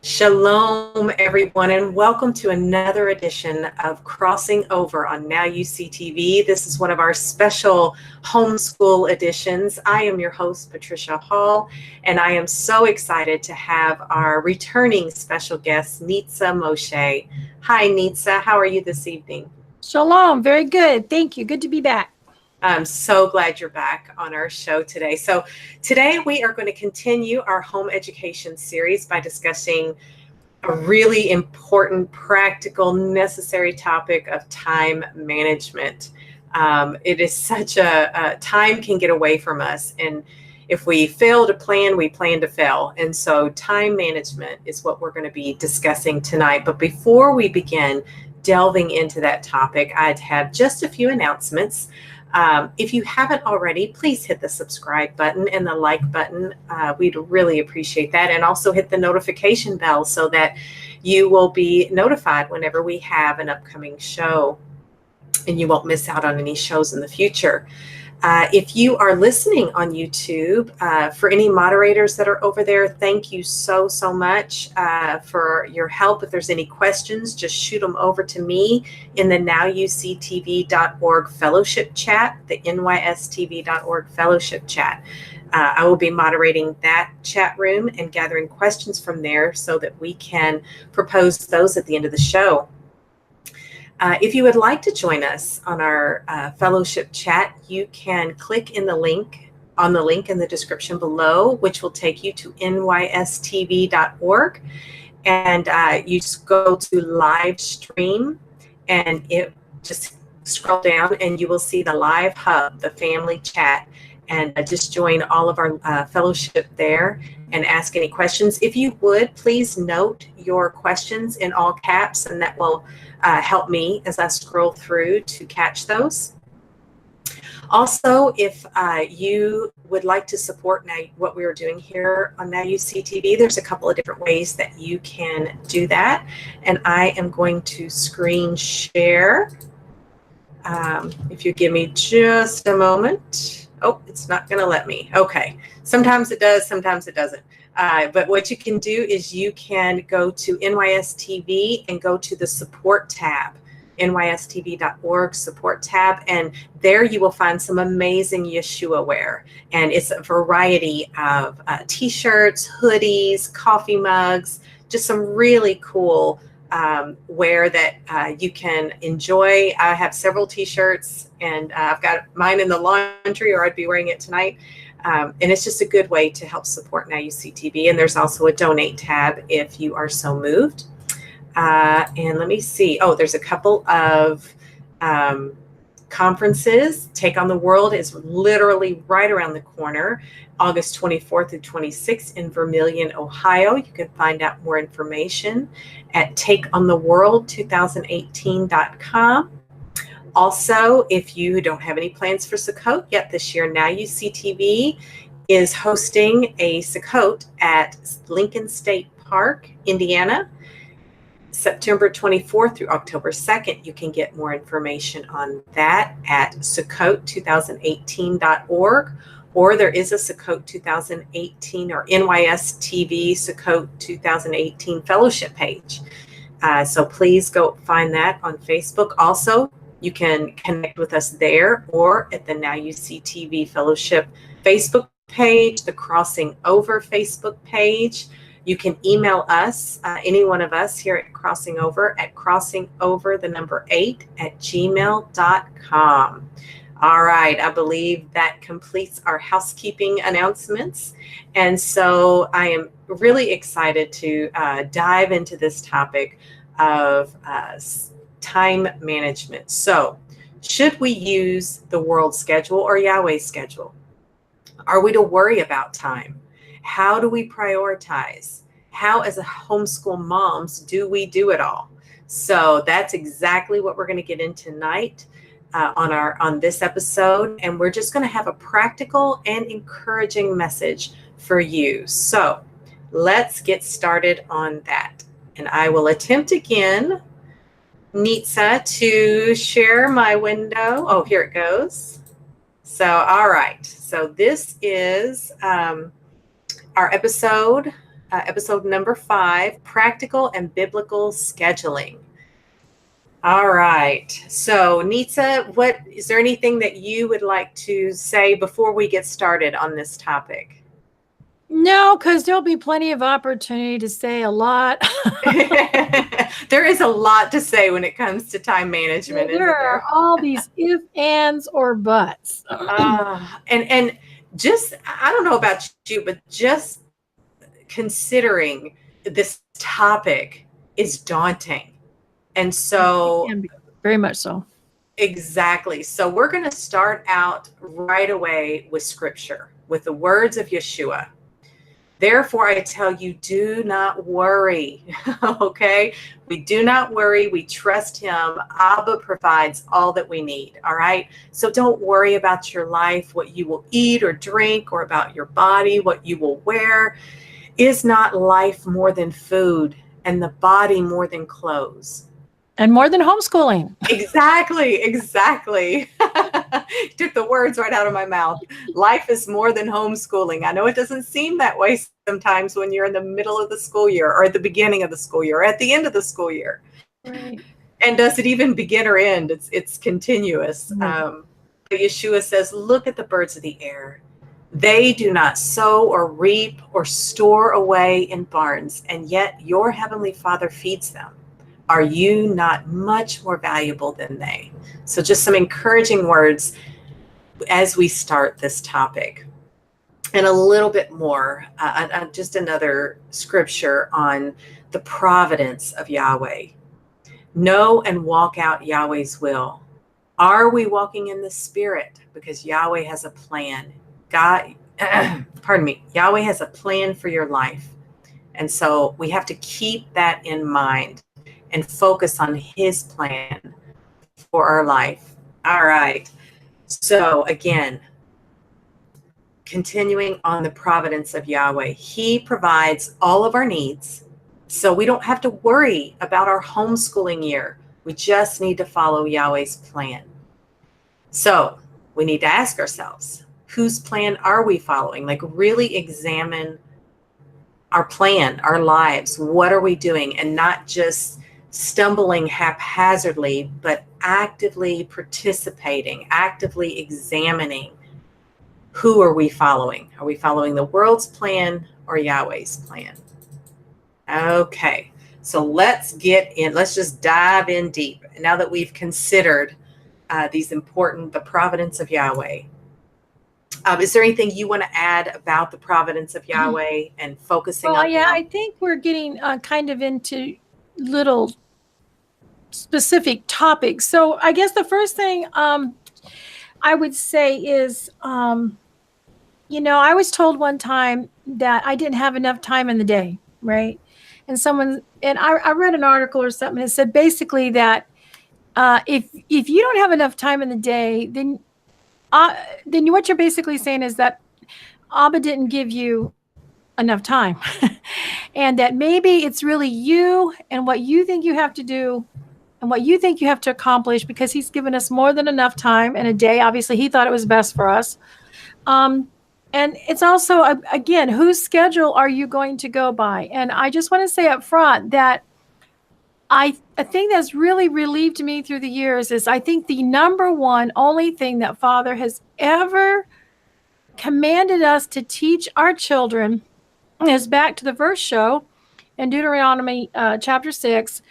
Shalom, everyone, and welcome to another edition of Crossing Over on Now You See TV. This is one of our special homeschool editions. I am your host, Patricia Hall, and I am so excited to have our returning special guest, Nitza Moshe. Hi, Nitza. How are you this evening? Shalom. Very good. Thank you. Good to be back. I'm so glad you're back on our show today. So today we are going to continue our home education series by discussing a really important, practical, necessary topic of time management. It is such time can get away from us. And if we fail to plan, we plan to fail. And so time management is what we're going to be discussing tonight. But before we begin delving into that topic, I'd have just a few announcements. If you haven't already, please hit the subscribe button and the like button. We'd really appreciate that. And also hit the notification bell so that you will be notified whenever we have an upcoming show and you won't miss out on any shows in the future. If you are listening on YouTube, for any moderators that are over there, thank you so much for your help. If there's any questions, just shoot them over to me in the NowYouSeeTV.org fellowship chat, the NYSTV.org fellowship chat. I will be moderating that chat room and gathering questions from there so that we can propose those at the end of the show. If you would like to join us on our fellowship chat, you can click in the link in the description below, which will take you to nystv.org. And you just go to live stream and it just scroll down and you will see the live hub, the family chat, and just join all of our fellowship there and ask any questions. If you would, please note your questions in all caps, and that will help me as I scroll through to catch those. Also, if you would like to support what we are doing here on Now You See TV, there's a couple of different ways that you can do that. And I am going to screen share. If you give me just a moment. Oh, it's not going to let me. Okay. Sometimes it does, sometimes it doesn't. But what you can do is you can go to NYSTV and go to the support tab, nystv.org support tab. And there you will find some amazing Yeshua wear. And it's a variety of t-shirts, hoodies, coffee mugs, just some really cool wear that you can enjoy. I have several t-shirts and I've got mine in the laundry, or I'd be wearing it tonight. And it's just a good way to help support Now You See TV. And there's also a donate tab if you are so moved. And let me see. Oh, there's a couple of conferences. Take on the World is literally right around the corner, August 24th through 26th in Vermilion, Ohio. You can find out more information at takeontheworld2018.com. Also, if you don't have any plans for Sukkot yet this year, Now You See TV is hosting a Sukkot at Lincoln State Park, Indiana, September 24th through October 2nd. You can get more information on that at Sukkot2018.org, or there is a Sukkot 2018 or NYSTV Sukkot 2018 fellowship page. So please go find that on Facebook. Also, you can connect with us there or at the Now You See TV Fellowship Facebook page, the Crossing Over Facebook page. You can email us, any one of us here at Crossing Over, at crossingover8@gmail.com. All right, I believe that completes our housekeeping announcements. And so I am really excited to dive into this topic of time management. So, should we use the world schedule or Yahweh's schedule? Are we to worry about time? How do we prioritize? How, as a homeschool moms, do we do it all? So that's exactly what we're going to get into tonight on this episode, and we're just going to have a practical and encouraging message for you. So let's get started on that, and I will attempt again, Nitza, to share my window. Oh, here it goes. So, all right. So this is our episode episode number 5, Practical and Biblical Scheduling. All right. So, Nitza, is there anything that you would like to say before we get started on this topic? No, because there'll be plenty of opportunity to say a lot. There is a lot to say when it comes to time management. There are all these if, ands, or buts. And just, I don't know about you, but just considering this topic is daunting. And so, very much so. Exactly. So we're going to start out right away with scripture, with the words of Yeshua. Therefore, I tell you, do not worry. Okay? We do not worry. We trust him. Abba provides all that we need. All right? So don't worry about your life, what you will eat or drink, or about your body, what you will wear. Is not life more than food, and the body more than clothes? And more than homeschooling. Exactly. Took the words right out of my mouth. Life is more than homeschooling. I know it doesn't seem that way sometimes when you're in the middle of the school year, or at the beginning of the school year, or at the end of the school year. Right. And does it even begin or end? It's continuous. Mm-hmm. Yeshua says, look at the birds of the air. They do not sow or reap or store away in barns, and yet your heavenly Father feeds them. Are you not much more valuable than they? So just some encouraging words as we start this topic. And a little bit more, just another scripture on the providence of Yahweh. Know and walk out Yahweh's will. Are we walking in the Spirit? Because Yahweh has a plan. Yahweh has a plan for your life. And so we have to keep that in mind and focus on his plan for our life. All right. So again, continuing on the providence of Yahweh, he provides all of our needs. So we don't have to worry about our homeschooling year. We just need to follow Yahweh's plan. So we need to ask ourselves, whose plan are we following? Like really examine our plan, our lives. What are we doing? And not just stumbling haphazardly, but actively participating, actively examining. Who are we following? Are we following the world's plan or Yahweh's plan? Okay, so let's just dive in deep. Now that we've considered the providence of Yahweh. Is there anything you want to add about the providence of Yahweh and focusing on? Yeah, I think we're getting kind of into little specific topics. So I guess the first thing I would say is, I was told one time that I didn't have enough time in the day, right? And I read an article or something that said basically that if you don't have enough time in the day, then what you're basically saying is that Abba didn't give you enough time. And that maybe it's really you and what you think you have to do and what you think you have to accomplish, because he's given us more than enough time in a day. Obviously, he thought it was best for us. And it's also, again, whose schedule are you going to go by? And I just want to say up front that I think that's really relieved me through the years is I think the number one only thing that Father has ever commanded us to teach our children is back to the verse show in Deuteronomy chapter 6,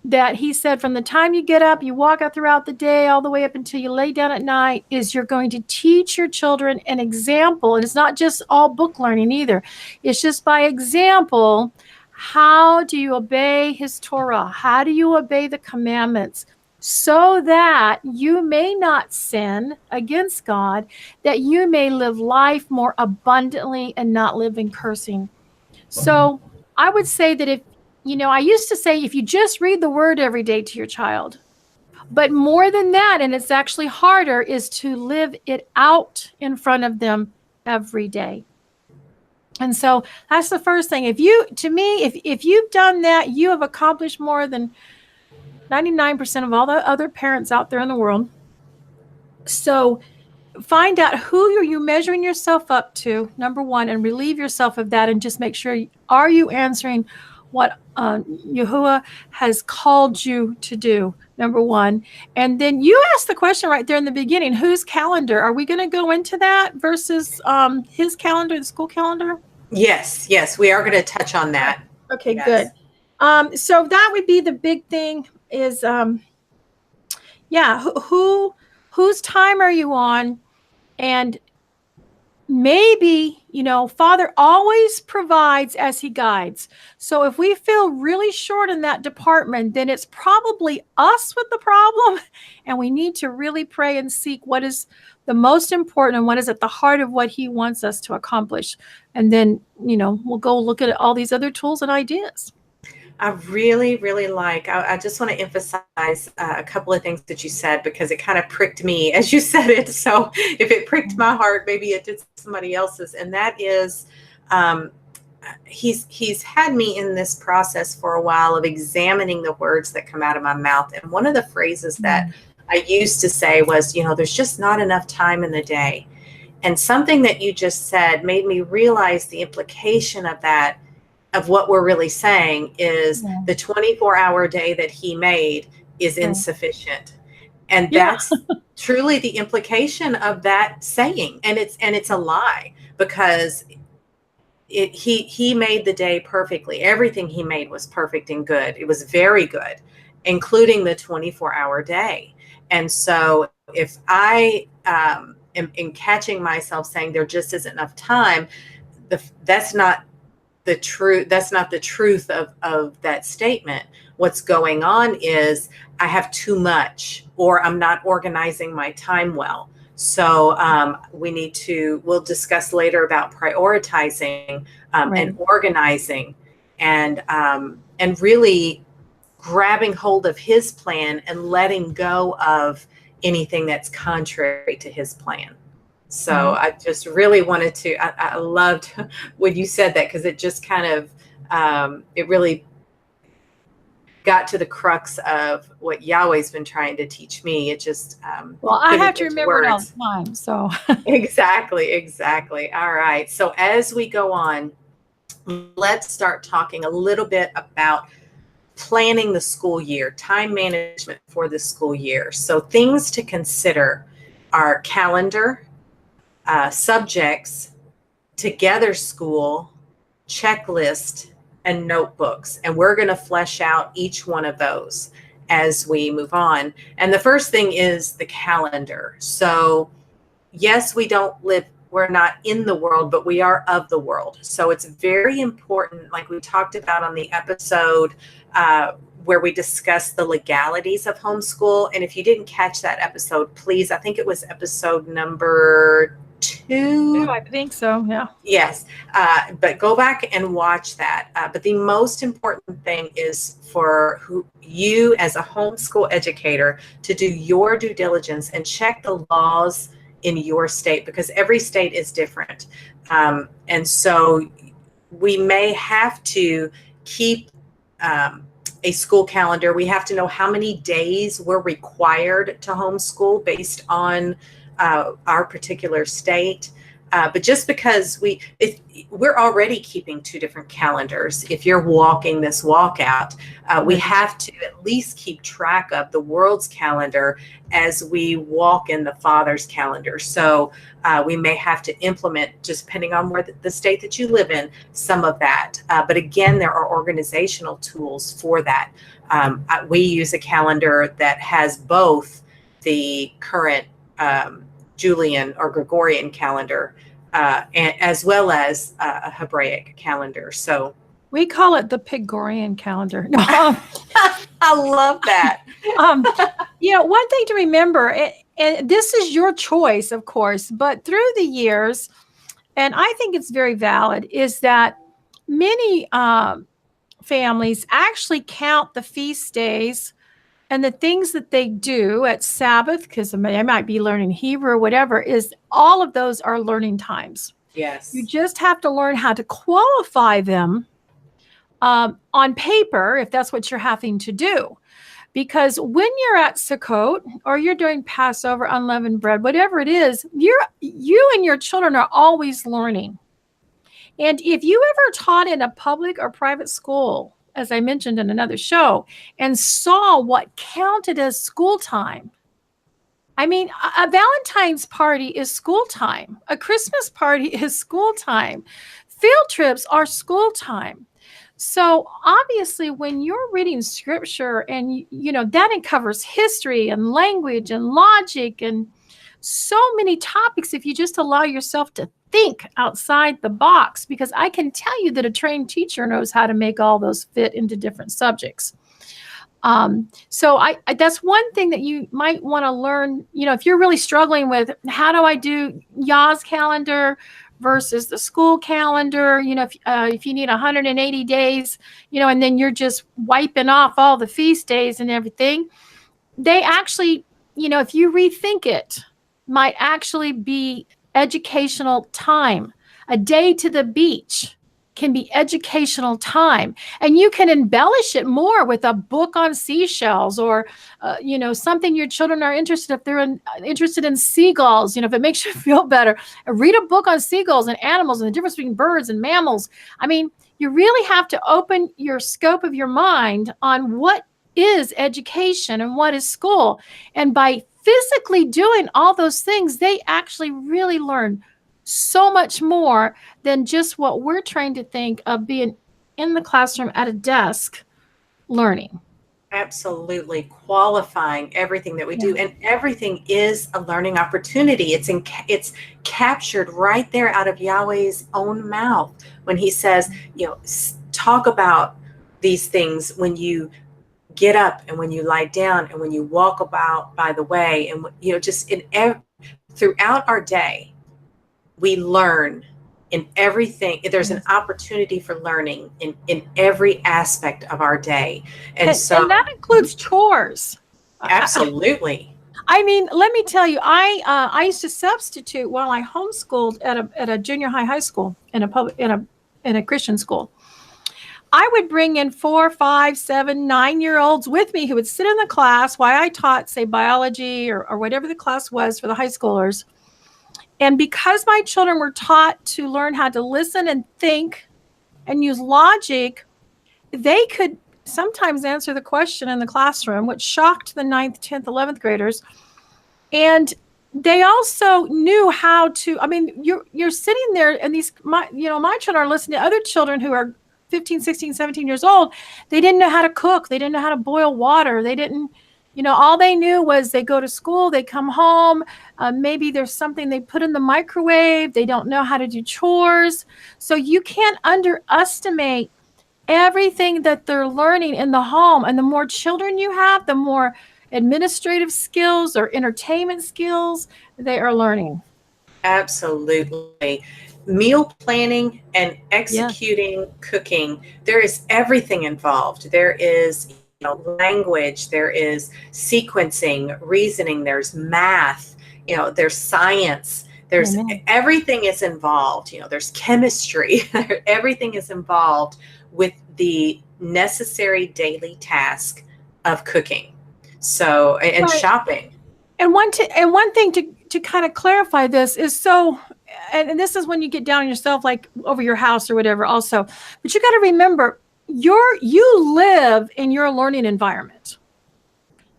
that he said from the time you get up, you walk out throughout the day, all the way up until you lay down at night, is you're going to teach your children an example. And it's not just all book learning either. It's just by example. How do you obey his Torah? How do you obey the commandments? So that you may not sin against God, that you may live life more abundantly and not live in cursing. So I would say that I used to say, if you just read the word every day to your child, but more than that, and it's actually harder, is to live it out in front of them every day. And so that's the first thing. If you've done that, you have accomplished more than 99% of all the other parents out there in the world. So find out who are you measuring yourself up to, number one, and relieve yourself of that, and just make sure, are you answering what Yahuwah has called you to do, number one. And then you asked the question right there in the beginning, whose calendar? Are we going to go into that versus his calendar, the school calendar? Yes, we are going to touch on that. Okay, yes. Good. So that would be the big thing is, whose time are you on? And maybe, Father always provides as he guides. So if we feel really short in that department, then it's probably us with the problem. And we need to really pray and seek what is the most important and what is at the heart of what he wants us to accomplish. And then, we'll go look at all these other tools and ideas. I really, really I just want to emphasize a couple of things that you said, because it kind of pricked me as you said it. So if it pricked my heart, maybe it did somebody else's. And that is, he's had me in this process for a while of examining the words that come out of my mouth. And one of the phrases that I used to say was, there's just not enough time in the day. And something that you just said made me realize the implication of that, of what we're really saying is the 24-hour day that he made is insufficient. And that's truly the implication of that saying. And it's a lie, because he made the day perfectly. Everything he made was perfect and good. It was very good, including the 24-hour day. And so if I am catching myself saying there just isn't enough time, that's not the truth. That's not the truth of that statement. What's going on is I have too much, or I'm not organizing my time well. So we'll discuss later about prioritizing and organizing and really grabbing hold of his plan and letting go of anything that's contrary to his plan. So I just really wanted to, I loved when you said that, because it just kind of, it really got to the crux of what Yahweh's been trying to teach me. It just, I have to remember it all the time. So Exactly. All right. So as we go on, let's start talking a little bit about planning the school year, time management for the school year. So things to consider are calendar, subjects, together school, checklist, and notebooks. And we're going to flesh out each one of those as we move on. And the first thing is the calendar. So yes, we're not in the world, but we are of the world. So it's very important, like we talked about on the episode where we discussed the legalities of homeschool. And if you didn't catch that episode, please, I think it was episode number 2. I think so. Yeah. Yes. But go back and watch that. But the most important thing is for you as a homeschool educator to do your due diligence and check the laws in your state, because every state is different. And so we may have to keep a school calendar. We have to know how many days we're required to homeschool based on our particular state. But just because we're already keeping 2 different calendars. If you're walking this walkout, we have to at least keep track of the world's calendar as we walk in the Father's calendar. So we may have to implement, just depending on where the state that you live in, some of that. But again, there are organizational tools for that. We use a calendar that has both the current Julian or Gregorian calendar, as well as a Hebraic calendar. So we call it the Pygorian calendar. No, I love that. One thing to remember, and this is your choice, of course, but through the years, and I think it's very valid, is that many families actually count the feast days and the things that they do at Sabbath, because they might be learning Hebrew or whatever, is all of those are learning times. Yes. You just have to learn how to qualify them on paper, if that's what you're having to do. because when you're at Sukkot or you're doing Passover, unleavened bread, whatever it is, you and your children are always learning. And if you ever taught in a public or private school, as I mentioned in another show, and saw what counted as school time, I mean, a Valentine's party is school time. A Christmas party is school time. Field trips are school time. So obviously, when you're reading scripture and, that covers history and language and logic and so many topics, if you just allow yourself to think outside the box, because I can tell you that a trained teacher knows how to make all those fit into different subjects. So that's one thing that you might want to learn, if you're really struggling with how do I do YAHWEH'S calendar versus the school calendar, if you need 180 days, and then you're just wiping off all the feast days and everything, they actually, if you rethink it, might actually be educational time. A day to the beach can be educational time, and you can embellish it more with a book on seashells or something your children are interested if they're interested in seagulls, if it makes you feel better, read a book on seagulls and animals and the difference between birds and mammals. I mean, you really have to open your scope of your mind on what is education and what is school, and by physically doing all those things, they actually really learn so much more than just what we're trained to think of being in the classroom at a desk learning. Absolutely. Qualifying everything that we do. And everything is a learning opportunity. It's captured right there out of YAHWEH'S own mouth when he says, talk about these things when you get up and when you lie down and when you walk about by the way, and just throughout our day, we learn in everything. There's an opportunity for learning in every aspect of our day. And that includes chores. Absolutely. I mean, let me tell you, I used to substitute while I homeschooled at a junior high school in a Christian school. I would bring in 4, 5, 7, 9-year-olds with me who would sit in the class while I taught, say, biology or whatever the class was for the high schoolers. And because my children were taught to learn how to listen and think and use logic, they could sometimes answer the question in the classroom, which shocked the 9th, 10th, 11th graders. And they also knew how to, I mean, you're sitting there and my children are listening to other children who are 15, 16, 17 years old. They didn't know how to cook. They didn't know how to boil water. They didn't, all they knew was they go to school, they come home, maybe there's something they put in the microwave. They don't know how to do chores. So you can't underestimate everything that they're learning in the home. And the more children you have, the more administrative skills or entertainment skills they are learning. Absolutely. Meal planning and executing cooking, there is everything involved. There is language, there is sequencing, reasoning, there's math, there's science, there's everything is involved. There's chemistry. Everything is involved with the necessary daily task of cooking. So, and shopping. And one thing to kind of clarify this is and this is when you get down on yourself, like over your house or whatever also, but you got to remember you live in your learning environment.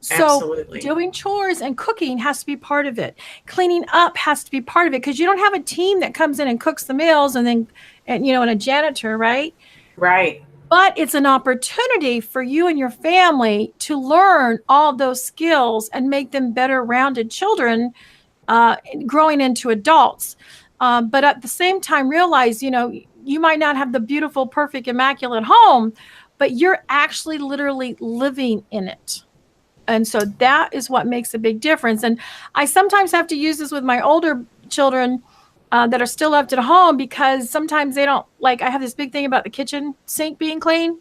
So Absolutely. Doing chores and cooking has to be part of it. Cleaning up has to be part of it, because you don't have a team that comes in and cooks the meals and a janitor, right? Right. But it's an opportunity for you and your family to learn all those skills and make them better rounded children growing into adults. But at the same time, realize, you might not have the beautiful, perfect, immaculate home, but you're actually literally living in it. And so that is what makes a big difference. And I sometimes have to use this with my older children that are still left at home, because sometimes they don't I have this big thing about the kitchen sink being clean.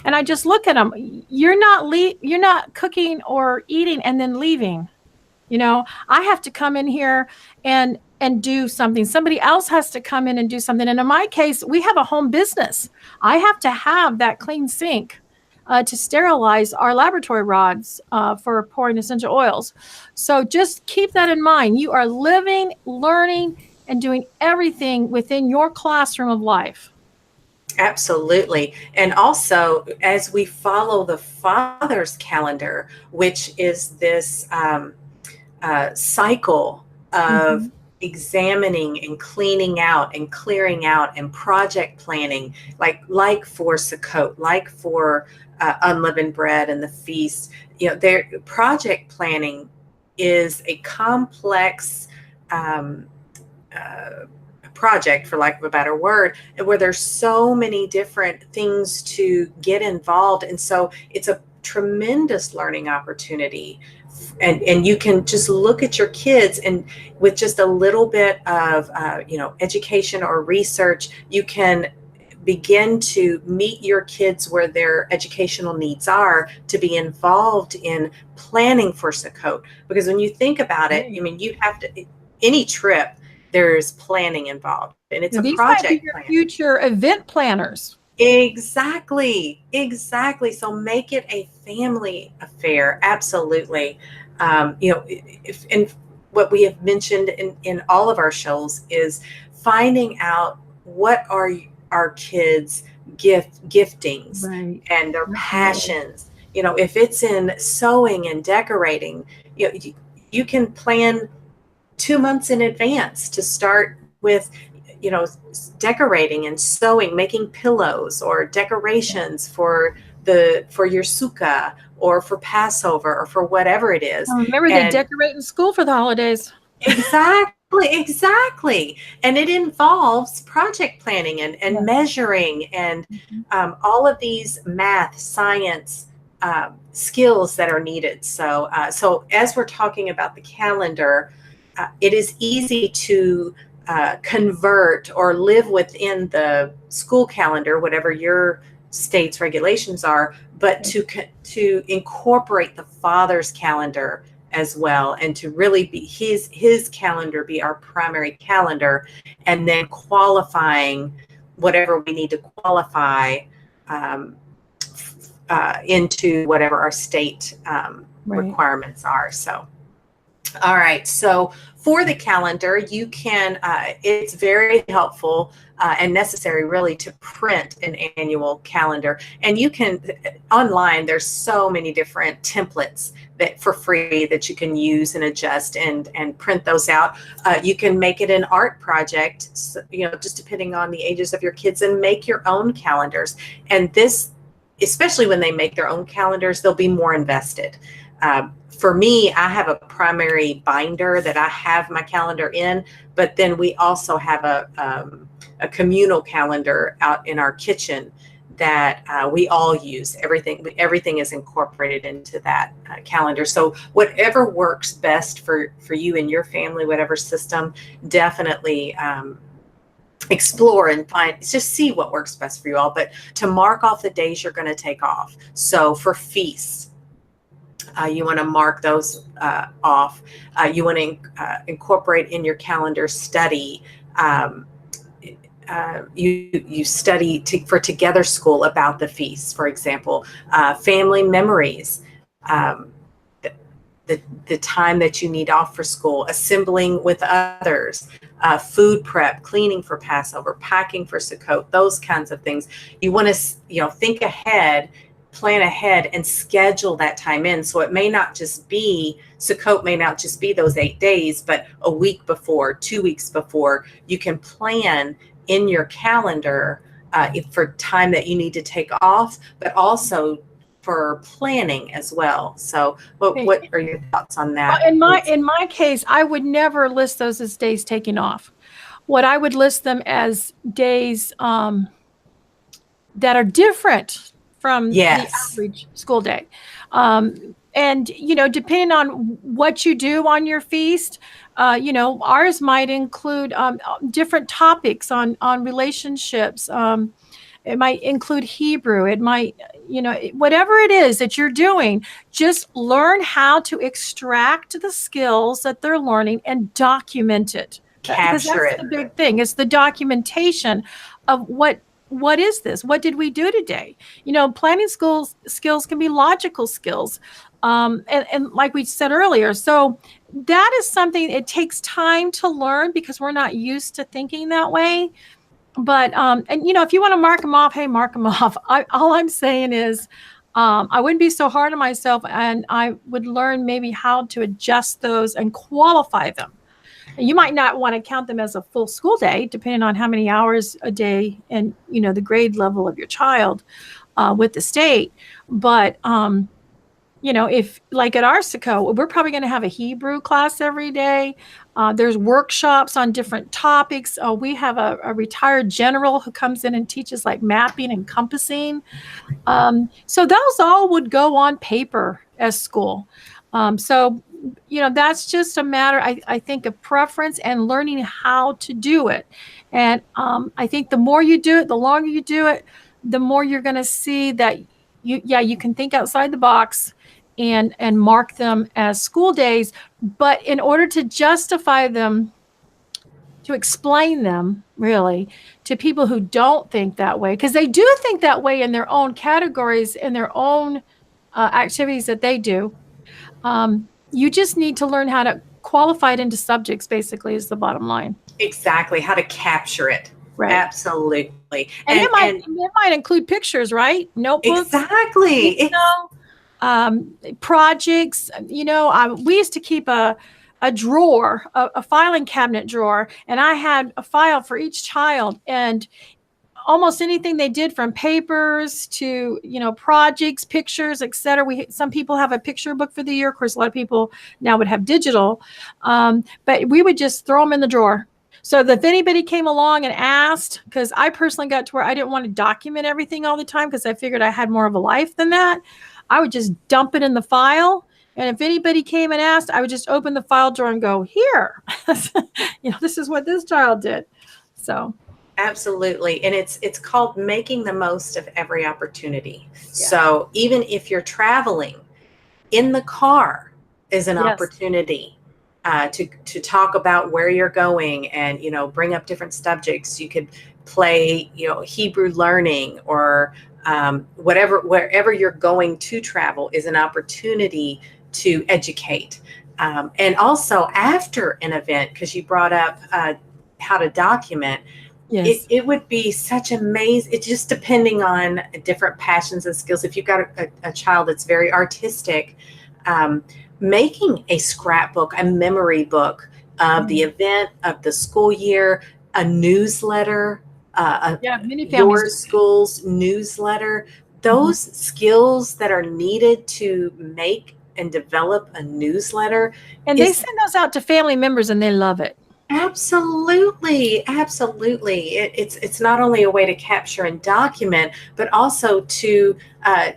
And I just look at them. You're not cooking or eating and then leaving. I have to come in here and do something. Somebody else has to come in and do something. And in my case, we have a home business. I have to have that clean sink to sterilize our laboratory rods for pouring essential oils. So just keep that in mind. You are living, learning, and doing everything within your classroom of life. Absolutely. And also, as we follow the Father's calendar, which is this cycle of examining and cleaning out and clearing out and project planning, like for Sukkot, like for unleavened bread and the feast. Their project planning is a complex project, for lack of a better word, and where there's so many different things to get involved. And so it's a tremendous learning opportunity. And you can just look at your kids, and with just a little bit of education or research, you can begin to meet your kids where their educational needs are, to be involved in planning for Sukkot. Because when you think about it, I mean, you have to, any trip, there's planning involved, and it's a project. These might be your future event planners. Exactly. So make it a family affair. Absolutely. And what we have mentioned in all of our shows is finding out what are our kids' giftings, right, and their passions. If it's in sewing and decorating, you can plan 2 months in advance to start with, decorating and sewing, making pillows or decorations for your sukkah or for Passover or for whatever it is. Remember, they decorate in school for the holidays. Exactly. And it involves project planning and measuring and all of these math, science skills that are needed. So as we're talking about the calendar, it is easy to convert or live within the school calendar, whatever your state's regulations are, but to incorporate the Father's calendar as well, and to really be his calendar be our primary calendar, and then qualifying whatever we need to qualify into whatever our state requirements are. So. All right. So for the calendar, you can, it's very helpful and necessary really to print an annual calendar. And you can, online, there's so many different templates that for free that you can use and adjust and print those out. You can make it an art project, just depending on the ages of your kids, and make your own calendars. And this, especially when they make their own calendars, they'll be more invested. For me, I have a primary binder that I have my calendar in, but then we also have a communal calendar out in our kitchen that we all use. Everything is incorporated into that calendar. So whatever works best for you and your family, whatever system, definitely explore and just see what works best for you all. But to mark off the days you're going to take off. So for feasts, you want to mark those off. You want to incorporate in your calendar study. You study for Together School about the feasts, for example, family memories, the time that you need off for school, assembling with others, food prep, cleaning for Passover, packing for Sukkot, those kinds of things. You want to think ahead, plan ahead, and schedule that time in. So it may not just be, Sukkot may not just be those 8 days, but a week before, 2 weeks before. You can plan in your calendar for time that you need to take off, but also for planning as well. So what are your thoughts on that? In my case, I would never list those as days taken off. What I would list them as days that are different from the average school day. And, depending on what you do on your feast, ours might include different topics on relationships. It might include Hebrew. It might, whatever it is that you're doing, just learn how to extract the skills that they're learning and document it. Capture it. That's the big thing. It's the documentation of what what is this? What did we do today? Planning skills can be logical skills. And like we said earlier, so that is something, it takes time to learn because we're not used to thinking that way. But, if you want to mark them off, hey, mark them off. All I'm saying is, I wouldn't be so hard on myself, and I would learn maybe how to adjust those and qualify them. You might not want to count them as a full school day, depending on how many hours a day and, the grade level of your child with the state. But, if like at Arsico, we're probably going to have a Hebrew class every day. There's workshops on different topics. We have a retired general who comes in and teaches like mapping and compassing. So those all would go on paper as school. So that's just a matter, I think, of preference and learning how to do it. And I think the more you do it, the longer you do it, the more you're going to see that you can think outside the box and mark them as school days. But in order to justify them, to explain them really to people who don't think that way, because they do think that way in their own categories, in their own activities that they do. You just need to learn how to qualify it into subjects, basically, is the bottom line. Exactly. How to capture it. Right. Absolutely. And it might include pictures, right? Notebooks. Exactly. Projects. We used to keep a drawer, a filing cabinet drawer, and I had a file for each child, and almost anything they did, from papers to, projects, pictures, etc. Some people have a picture book for the year. Of course, a lot of people now would have digital, but we would just throw them in the drawer. So that if anybody came along and asked, because I personally got to where I didn't want to document everything all the time because I figured I had more of a life than that, I would just dump it in the file. And if anybody came and asked, I would just open the file drawer and go, here, this is what this child did. So. Absolutely. And it's called making the most of every opportunity. Yeah. So even if you're traveling, in the car is an opportunity to talk about where you're going and, bring up different subjects. You could play, Hebrew learning or wherever you're going to travel is an opportunity to educate. And also after an event, because you brought up how to document. Yes. It would be such amazing. It's just depending on different passions and skills. If you've got a child that's very artistic, making a scrapbook, a memory book of the event of the school year, a newsletter, your school's newsletter, those skills that are needed to make and develop a newsletter. And they send those out to family members and they love it. Absolutely. It's not only a way to capture and document, but also to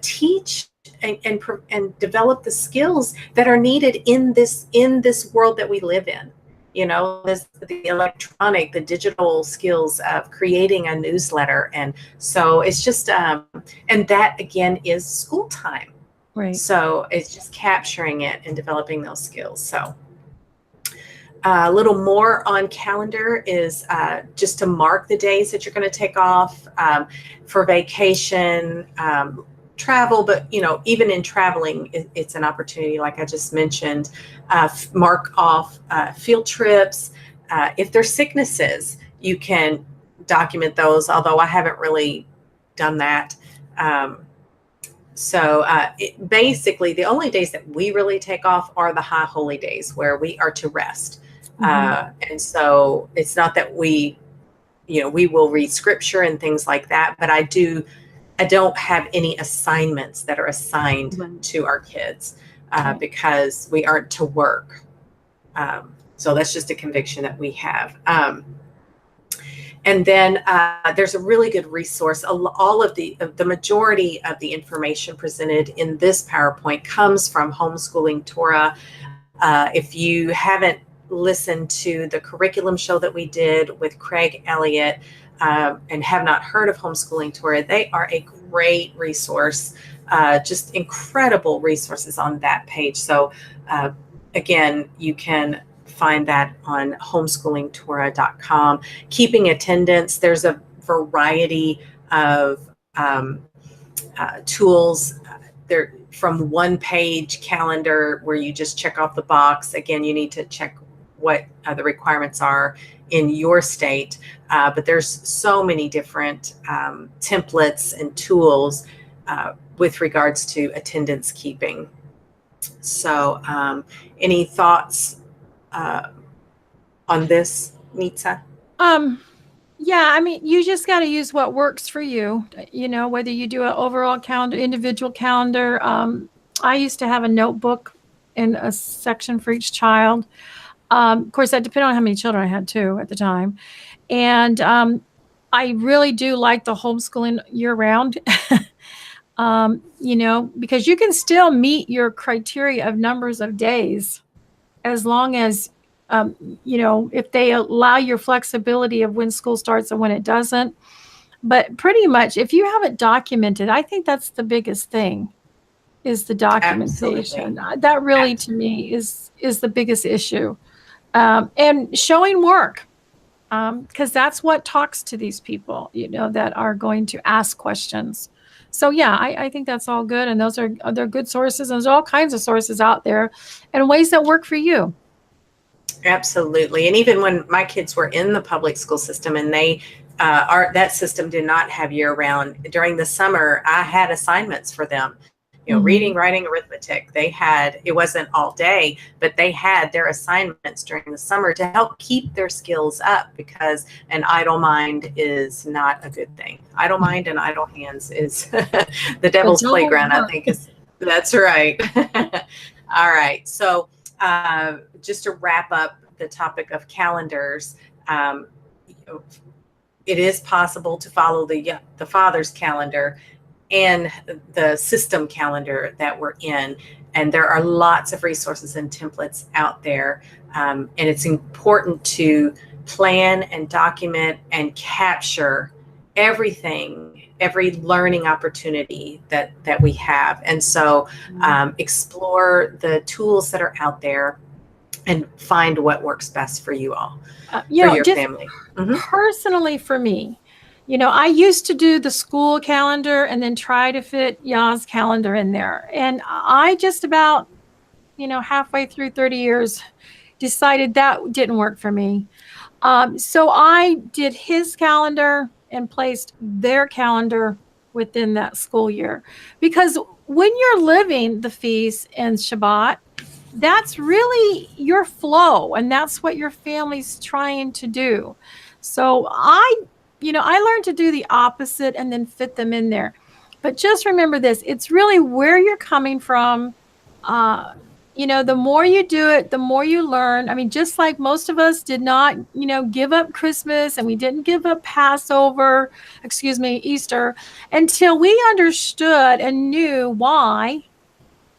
teach and develop the skills that are needed in this world that we live in. The electronic, the digital skills of creating a newsletter. And so it's just, and that again is school time. Right. So it's just capturing it and developing those skills. So. A little more on calendar is just to mark the days that you're going to take off for vacation, travel. But, even in traveling, it's an opportunity, like I just mentioned, mark off field trips. If there's sicknesses, you can document those, although I haven't really done that. Basically, the only days that we really take off are the high holy days where we are to rest. And so it's not that we will read scripture and things like that, but I don't have any assignments that are assigned to our kids because we aren't to work. So that's just a conviction that we have. And then there's a really good resource. All of the majority of the information presented in this PowerPoint comes from Homeschooling Torah. If you haven't listened to the curriculum show that we did with Craig Elliott and have not heard of Homeschooling Torah, they are a great resource, just incredible resources on that page. So again, you can find that on homeschoolingtorah.com. Keeping attendance, there's a variety of tools. They're from one-page calendar where you just check off the box. Again, you need to check what the requirements are in your state, but there's so many different templates and tools with regards to attendance keeping. So any thoughts on this, Nitza? Yeah, I mean, you just got to use what works for you, whether you do an overall calendar, individual calendar. I used to have a notebook in a section for each child. Of course, that depended on how many children I had too at the time. And I really do like the homeschooling year round, because you can still meet your criteria of numbers of days as long as if they allow your flexibility of when school starts and when it doesn't. But pretty much, if you have it documented, I think that's the biggest thing, is the documentation. Absolutely. That really, to me, is the biggest issue. And showing work, because that's what talks to these people, that are going to ask questions. So yeah, I think that's all good. And they're good sources. And there's all kinds of sources out there and ways that work for you. Absolutely. And even when my kids were in the public school system and that system did not have year round, during the summer, I had assignments for them, reading, writing, arithmetic. It wasn't all day, but they had their assignments during the summer to help keep their skills up, because an idle mind is not a good thing. Idle mind and idle hands is the devil's playground, I think. That's right. All right. So, just to wrap up the topic of calendars, it is possible to follow the father's calendar and the system calendar that we're in. And there are lots of resources and templates out there. And it's important to plan and document and capture everything, every learning opportunity that we have. And so explore the tools that are out there and find what works best for you all, for your family. Personally, for me, I used to do the school calendar and then try to fit YAHWEH'S calendar in there. And I just about, halfway through 30 years, decided that didn't work for me. So I did his calendar and placed their calendar within that school year. Because when you're living the feast and Shabbat, that's really your flow, and that's what your family's trying to do. So I learned to do the opposite and then fit them in there. But just remember this, it's really where you're coming from. The more you do it, the more you learn. I mean, just like most of us did not, give up Christmas, and we didn't give up Easter, until we understood and knew why.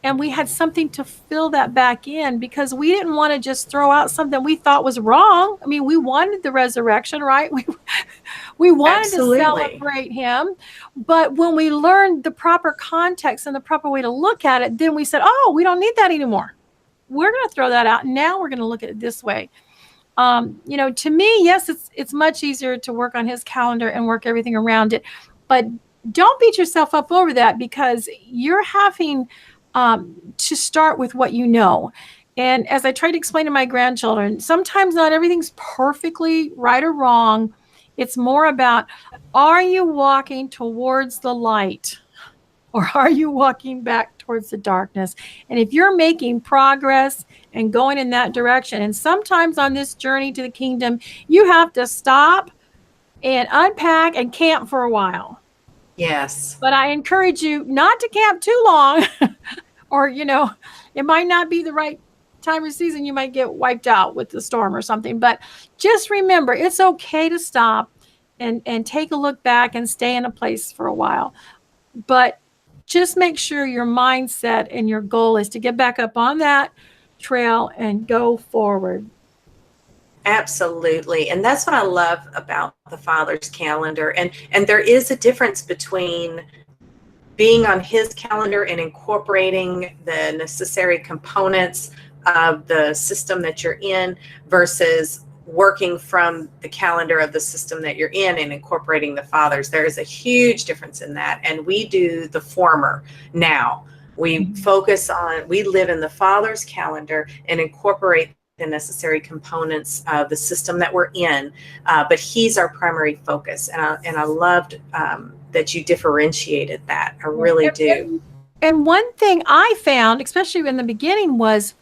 And we had something to fill that back in, because we didn't want to just throw out something we thought was wrong. I mean, we wanted the resurrection, right? We wanted to celebrate him. But when we learned the proper context and the proper way to look at it, then we said, oh, we don't need that anymore. We're going to throw that out. Now we're going to look at it this way. To me, yes, it's much easier to work on his calendar and work everything around it. But don't beat yourself up over that, because you're having to start with what you know. And as I try to explain to my grandchildren, sometimes not everything's perfectly right or wrong. It's more about, are you walking towards the light, or are you walking back towards the darkness? And if you're making progress and going in that direction, and sometimes on this journey to the kingdom, you have to stop and unpack and camp for a while. Yes. But I encourage you not to camp too long, or, it might not be the right time of season. You might get wiped out with the storm or something. But just remember, it's okay to stop and take a look back and stay in a place for a while. But just make sure your mindset and your goal is to get back up on that trail and go forward. Absolutely. And that's what I love about the Father's calendar. And there is a difference between being on his calendar and incorporating the necessary components of the system that you're in versus working from the calendar of the system that you're in and incorporating the fathers. There is a huge difference in that. And we do the former now. We focus on, we live in the father's calendar and incorporate the necessary components of the system that we're in. But he's our primary focus. And I loved that you differentiated that. I really do. And one thing I found, especially in the beginning, was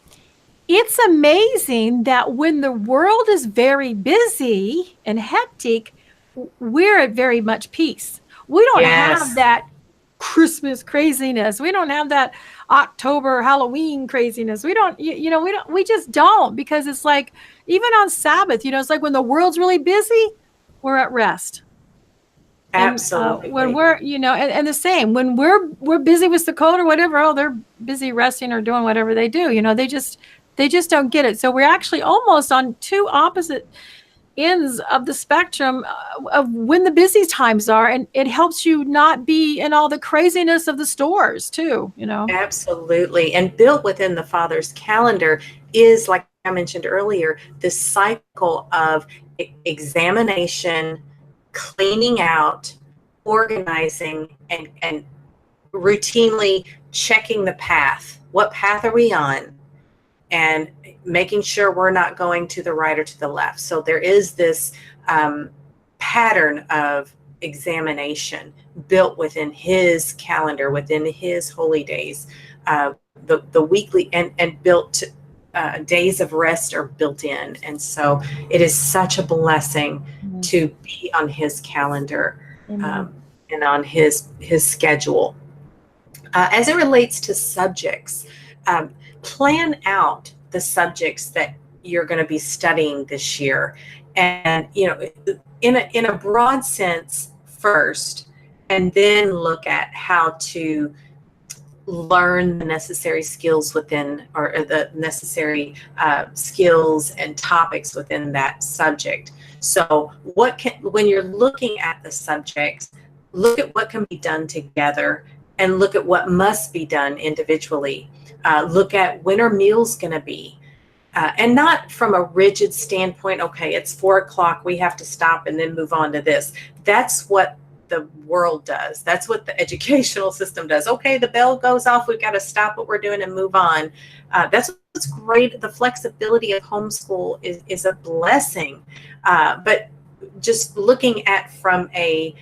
it's amazing that when the world is very busy and hectic, we're at very much peace. We don't have that Christmas craziness. We don't have that October Halloween craziness. We don't, we just don't, because it's like, even on Sabbath, it's like when the world's really busy, we're at rest. Absolutely. And, when we're, and the same, when we're busy with the cold or whatever, they're busy resting or doing whatever they do. They just don't get it. So we're actually almost on two opposite ends of the spectrum of when the busy times are, and it helps you not be in all the craziness of the stores too, Absolutely. And built within the Father's calendar is, like I mentioned earlier, this cycle of examination, cleaning out, organizing, and routinely checking the path. What path are we on? And making sure we're not going to the right or to the left. So there is this pattern of examination built within his calendar, within his holy days. The weekly and built days of rest are built in. And so it is such a blessing to be on his calendar and on his schedule. As it relates to subjects, plan out the subjects that you're going to be studying this year, and in a broad sense first, and then look at how to learn the necessary skills within, or the necessary skills and topics within that subject. So when you're looking at the subjects, look at what can be done together and look at what must be done individually. Look at when are meals going to be, and not from a rigid standpoint. Okay, it's 4:00. We have to stop and then move on to this. That's what the world does. That's what the educational system does. Okay, the bell goes off. We've got to stop what we're doing and move on. That's what's great. The flexibility of homeschool is a blessing. But just looking at from a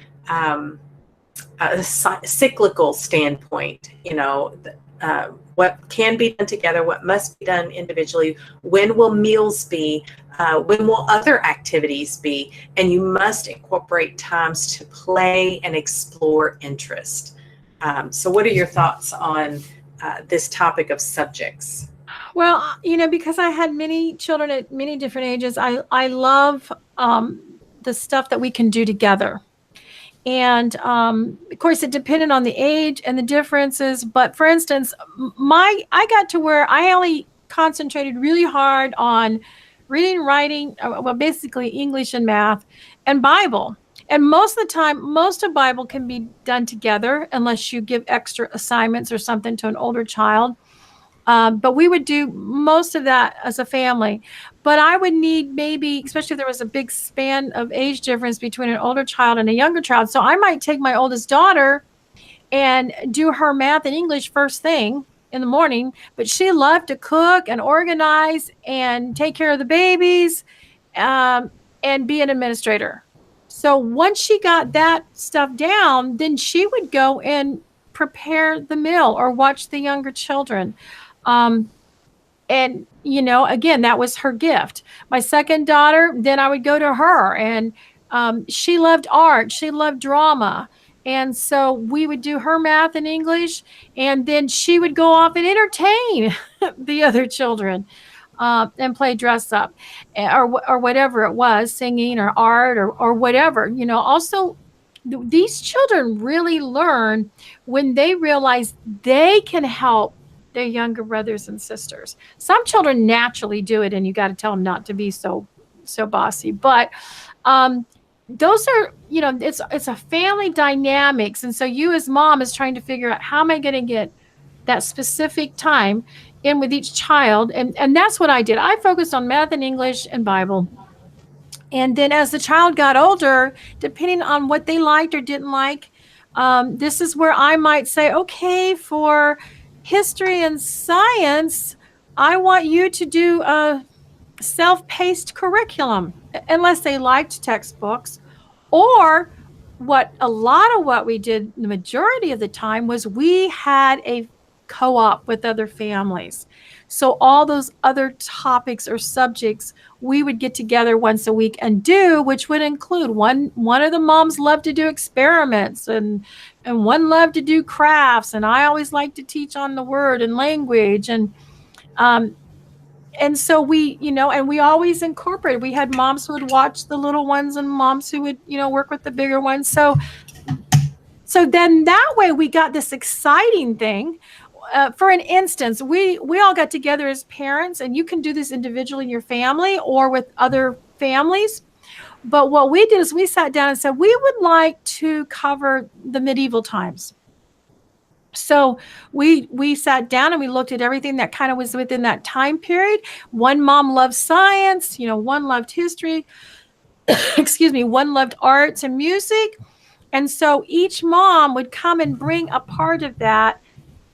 cyclical standpoint, what can be done together, what must be done individually, when will meals be, when will other activities be, and you must incorporate times to play and explore interest. So what are your thoughts on this topic of subjects? Well, because I had many children at many different ages, I love the stuff that we can do together. And of course, it depended on the age and the differences. But for instance, I got to where I only concentrated really hard on reading, writing, well, basically English and math and Bible. And most of the time, most of Bible can be done together unless you give extra assignments or something to an older child. But we would do most of that as a family. But I would need maybe, especially if there was a big span of age difference between an older child and a younger child. So I might take my oldest daughter and do her math and English first thing in the morning. But she loved to cook and organize and take care of the babies and be an administrator. So once she got that stuff down, then she would go and prepare the meal or watch the younger children. And, again, that was her gift. My second daughter, then I would go to her, and she loved art. She loved drama. And so we would do her math and English, and then she would go off and entertain the other children and play dress up or whatever it was, singing or art or whatever. Also, these children really learn when they realize they can help their younger brothers and sisters. Some children naturally do it, and you got to tell them not to be so bossy. But those are, it's a family dynamics, and so you as mom is trying to figure out, how am I going to get that specific time in with each child, and that's what I did. I focused on math and English and Bible, And then as the child got older, depending on what they liked or didn't like, this is where I might say, okay, for history and science, I want you to do a self-paced curriculum, unless they liked textbooks. Or what we did the majority of the time was we had a co-op with other families. So all those other topics or subjects we would get together once a week and do, which would include one of the moms loved to do experiments, and one loved to do crafts, and I always liked to teach on the word and language. And so we always incorporated. We had moms who would watch the little ones and moms who would, work with the bigger ones. So then that way we got this exciting thing. For an instance, we all got together as parents, and you can do this individually in your family or with other families. But what we did is we sat down and said, we would like to cover the medieval times. So we sat down and we looked at everything that kind of was within that time period. One mom loved science, one loved history, excuse me, one loved arts and music. And so each mom would come and bring a part of that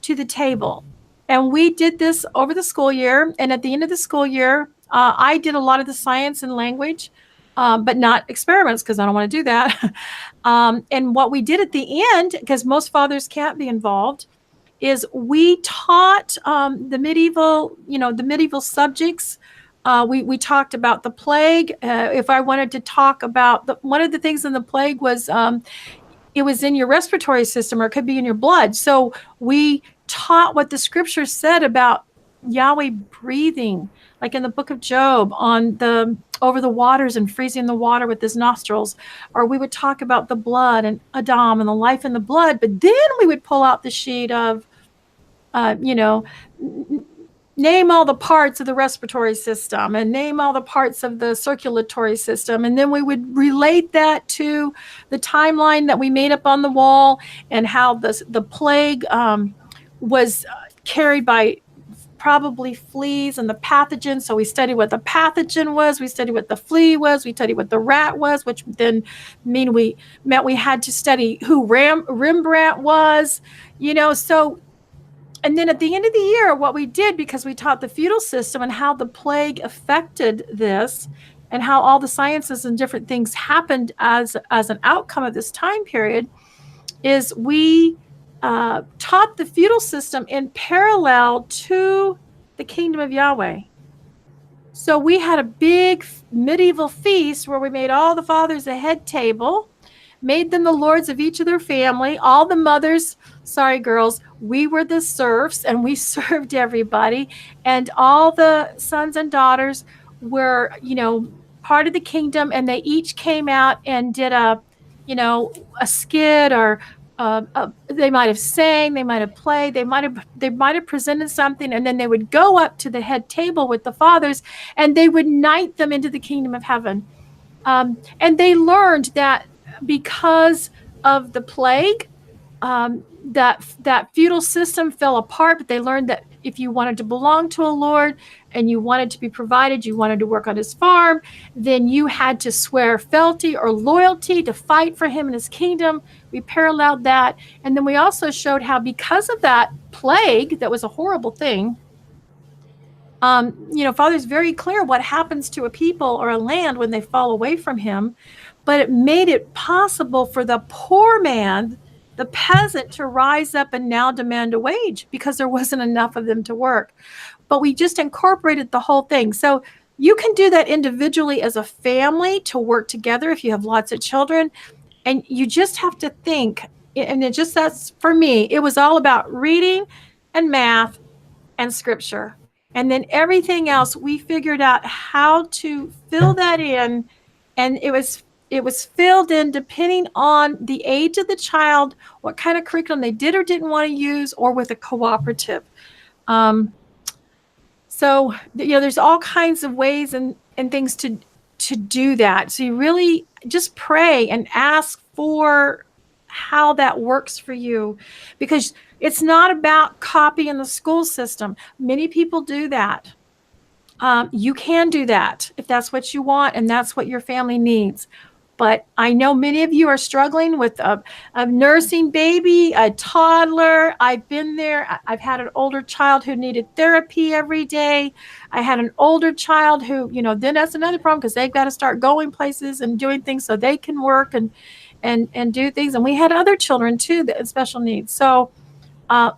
to the table. And we did this over the school year. And at the end of the school year, I did a lot of the science and language, but not experiments, because I don't want to do that. And what we did at the end, because most fathers can't be involved, is we taught the medieval subjects. We talked about the plague. If I wanted to talk about one of the things in the plague was it was in your respiratory system, or it could be in your blood. So we taught what the scripture said about Yahweh breathing, like in the book of Job, over the waters and freezing the water with his nostrils. Or we would talk about the blood and Adam and the life in the blood. But then we would pull out the sheet of, name all the parts of the respiratory system and name all the parts of the circulatory system. And then we would relate that to the timeline that we made up on the wall, and how the plague was carried by probably fleas and the pathogen. So we studied what the pathogen was, we studied what the flea was, we studied what the rat was, which then meant we had to study who Rembrandt was, so. And then at the end of the year, what we did, because we taught the feudal system and how the plague affected this, and how all the sciences and different things happened as an outcome of this time period, is we taught the feudal system in parallel to the kingdom of Yahweh. So we had a big medieval feast where we made all the fathers a head table, made them the lords of each of their family. All the mothers, sorry girls, we were the serfs, and we served everybody. And all the sons and daughters were, part of the kingdom, and they each came out and did a skit, or they might have sang, they might have played, they might have presented something, and then they would go up to the head table with the fathers, and they would knight them into the kingdom of heaven. And they learned that because of the plague, that feudal system fell apart, but they learned that if you wanted to belong to a lord and you wanted to be provided, you wanted to work on his farm, then you had to swear fealty or loyalty to fight for him and his kingdom. We paralleled that. And then we also showed how, because of that plague, that was a horrible thing, Father's very clear what happens to a people or a land when they fall away from him. But it made it possible for the poor man, the peasant, to rise up and now demand a wage, because there wasn't enough of them to work. But we just incorporated the whole thing. So you can do that individually as a family, to work together if you have lots of children. And you just have to think, and that's for me, it was all about reading and math and scripture. And then everything else, we figured out how to fill that in. And it was filled in depending on the age of the child, what kind of curriculum they did or didn't want to use, or with a cooperative. So there's all kinds of ways and things to do that. So you really just pray and ask for how that works for you, because it's not about copying the school system. Many people do that. You can do that if that's what you want and that's what your family needs. But I know many of you are struggling with a nursing baby, a toddler. I've been there. I've had an older child who needed therapy every day. I had an older child who, then that's another problem because they've got to start going places and doing things so they can work and do things. And we had other children too that had special needs. So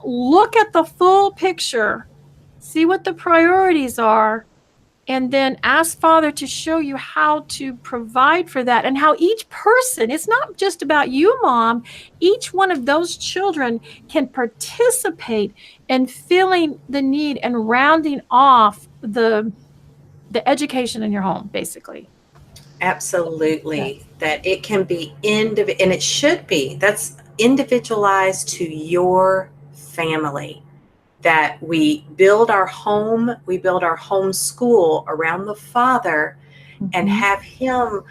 look at the full picture, see what the priorities are, and then ask Father to show you how to provide for that and how each person, it's not just about you, Mom, each one of those children can participate in filling the need and rounding off the education in your home, basically. Absolutely. That it can be and it should be. That's individualized to your family. That we build our home school around the Father and have him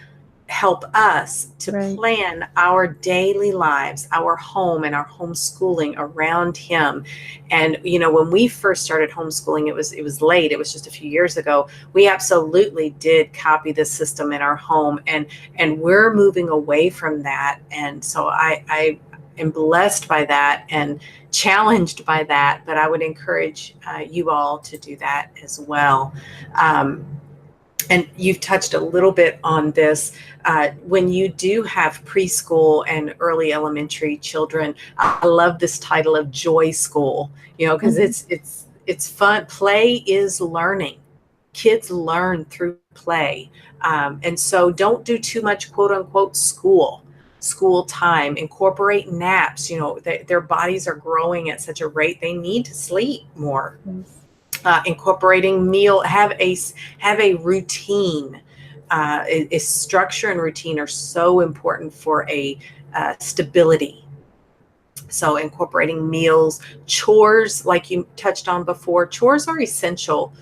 help us to plan our daily lives, our home and our homeschooling around him. And, when we first started homeschooling, it was late. It was just a few years ago. We absolutely did copy the system in our home, and we're moving away from that. And so I am blessed by that and challenged by that, but I would encourage you all to do that as well. And you've touched a little bit on this. When you do have preschool and early elementary children, I love this title of Joy School, because it's fun. Play is learning. Kids learn through play. And so don't do too much quote unquote school time. Incorporate naps. Their bodies are growing at such a rate, they need to sleep more. Incorporating have a routine. Is structure and routine are so important for a stability. So incorporating meals, chores, like you touched on before, chores are essential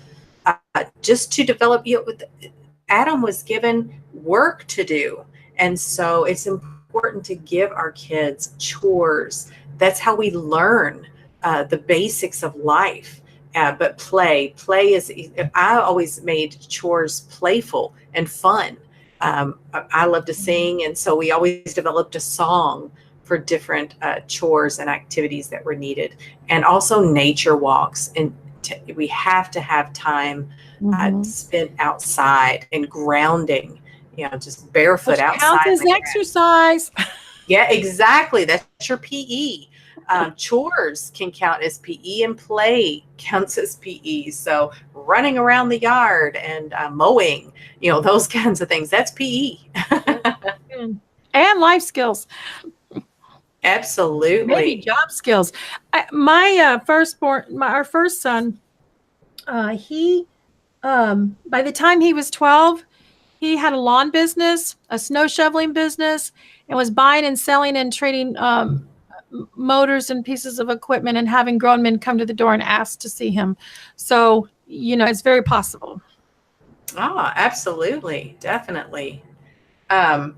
just to develop. Adam was given work to do, and so it's important to give our kids chores. That's how we learn the basics of life. But play is, I always made chores playful and fun. I love to sing, and so we always developed a song for different chores and activities that were needed. And also nature walks. And we have to have time spent outside and grounding, just barefoot Which outside. Counts as exercise. Yeah, exactly. That's your PE. Chores can count as PE, and play counts as PE. So running around the yard and mowing, those kinds of things, that's PE. And life skills. Absolutely. Maybe job skills. Our first son, he, by the time he was 12, he had a lawn business, a snow shoveling business, and was buying and selling and trading motors and pieces of equipment, and having grown men come to the door and ask to see him. So, it's very possible. Oh, absolutely. Definitely. And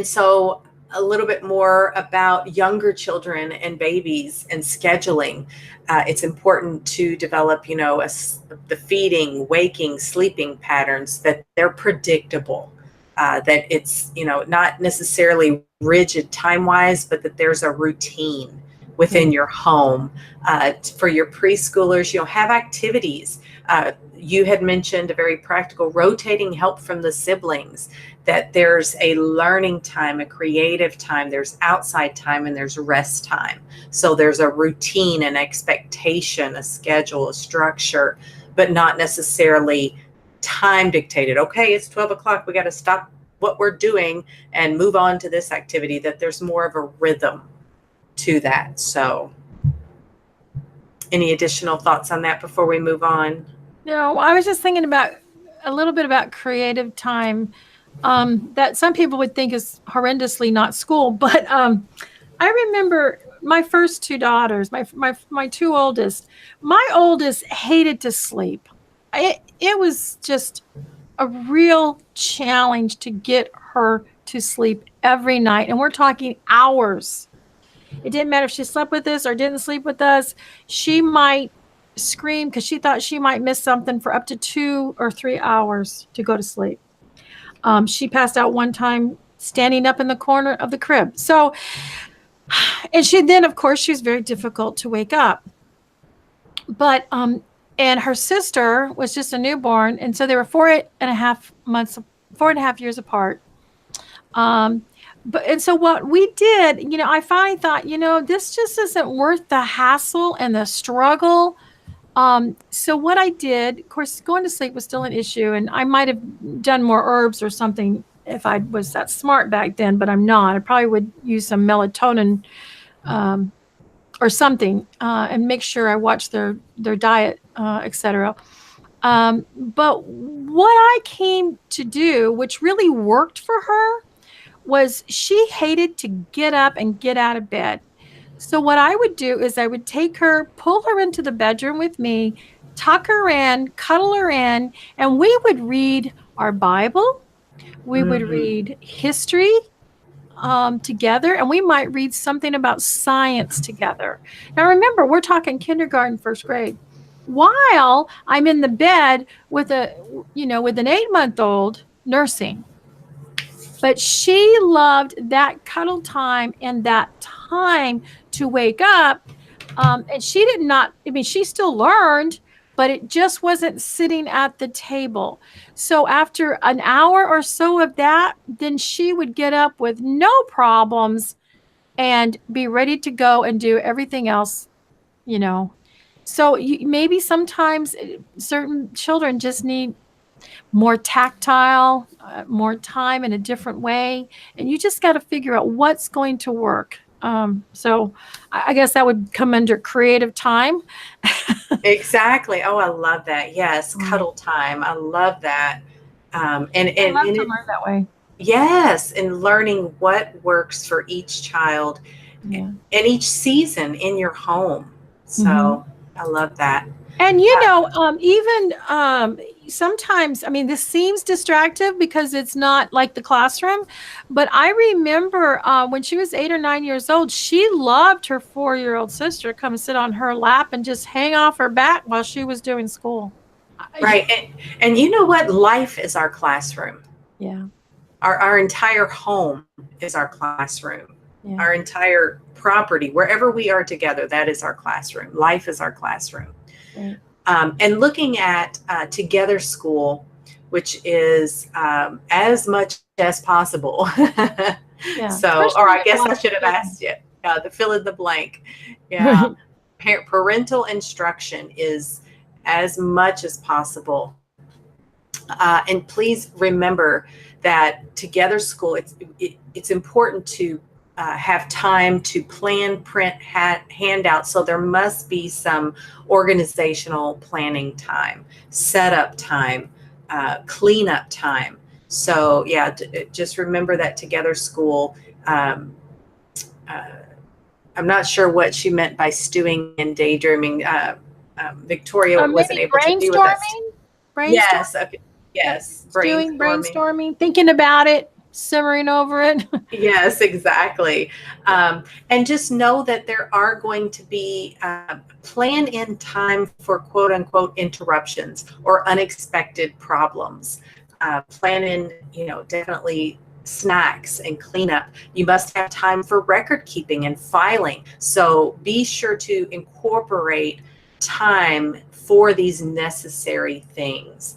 so a little bit more about younger children and babies and scheduling. It's important to develop, the feeding, waking, sleeping patterns, that they're predictable. That it's, not necessarily rigid time-wise, but that there's a routine within your home. For your preschoolers, have activities. You had mentioned a very practical rotating help from the siblings, that there's a learning time, a creative time, there's outside time, and there's rest time. So there's a routine, an expectation, a schedule, a structure, but not necessarily time dictated. Okay, it's 12 o'clock. We got to stop what we're doing and move on to this activity. That there's more of a rhythm to that. So any additional thoughts on that before we move on? No, I was just thinking about a little bit about creative time that some people would think is horrendously not school. But I remember my first two daughters, my two oldest. My oldest hated to sleep. It was just a real challenge to get her to sleep every night. And we're talking hours. It didn't matter if she slept with us or didn't sleep with us. She might scream because she thought she might miss something for up to 2 or 3 hours to go to sleep. She passed out one time standing up in the corner of the crib. So, and she then, of course, she was very difficult to wake up. But, and her sister was just a newborn. And so they were 4.5 years apart. And so what we did, I finally thought, this just isn't worth the hassle and the struggle. So what I did, of course, going to sleep was still an issue, and I might have done more herbs or something if I was that smart back then, but I'm not. I probably would use some melatonin, or something, and make sure I watch their diet, etc. But what I came to do, which really worked for her, was she hated to get up and get out of bed. So what I would do is I would take her, pull her into the bedroom with me, tuck her in, cuddle her in, and we would read our Bible. We would read history together, and we might read something about science together. Now remember, we're talking kindergarten, first grade. While I'm in the bed with an 8-month-old nursing. But she loved that cuddle time and that time to wake up. And she she still learned, but it just wasn't sitting at the table. So after an hour or so of that, then she would get up with no problems and be ready to go and do everything else, So maybe sometimes certain children just need more tactile, more time in a different way. And you just got to figure out what's going to work. So I guess that would come under creative time. Exactly. Oh, I love that. Yes. Cuddle time. I love that. I love to learn that way. Yes. And learning what works for each child and each season in your home. So I love that. And, even sometimes, this seems distractive because it's not like the classroom. But I remember when she was 8 or 9 years old, she loved her 4-year-old sister come sit on her lap and just hang off her back while she was doing school. Right. And you know what? Life is our classroom. Yeah. Our entire home is our classroom. Yeah. Our entire property, wherever we are together, that is our classroom. Life is our classroom. Right. And looking at Together School, which is as much as possible. Yeah. So, or I guess I should have asked you the fill in the blank. Yeah. Parental instruction is as much as possible. And please remember that Together School, it's important to have time to plan, print, handouts. So there must be some organizational planning time, setup time, cleanup time. So yeah, just remember that Together School. I'm not sure what she meant by stewing and daydreaming. Victoria wasn't able to be with us. Brainstorming? Yes. Okay. Yes. Brainstorming, thinking about it, simmering over it. Yes, exactly. And just know that there are going to be plan in time for quote unquote interruptions or unexpected problems. Plan in, definitely snacks and cleanup. You must have time for record keeping and filing. So be sure to incorporate time for these necessary things.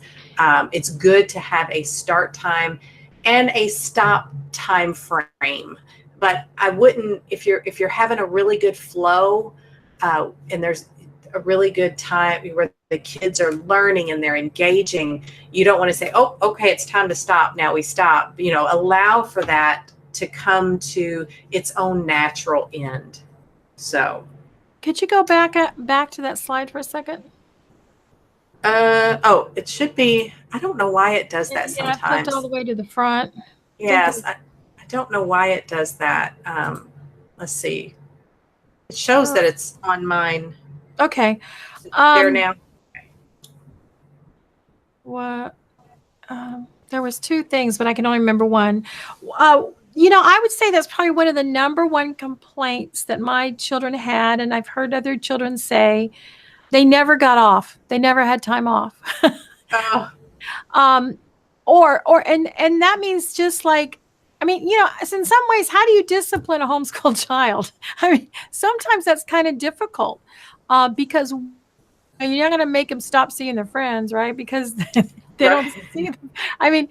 It's good to have a start time and a stop time frame. But I wouldn't, if you're having a really good flow, and there's a really good time where the kids are learning and they're engaging, you don't want to say, oh, okay, it's time to stop. Now we stop. Allow for that to come to its own natural end. So. Could you go back to that slide for a second? It should be. I don't know why it does that sometimes. I flipped all the way to the front. Yes, I don't know why it does that. Let's see. It shows that it's on mine. Okay. There now. What? There was 2 things, but I can only remember one. I would say that's probably one of the number one complaints that my children had, and I've heard other children say They never got off. They never had time off. Oh, And that means just like, I mean, you know, in some ways, how do you discipline a homeschool child? I mean, sometimes that's kind of difficult because you're not going to make them stop seeing their friends, right? Because they don't right. see them. I mean,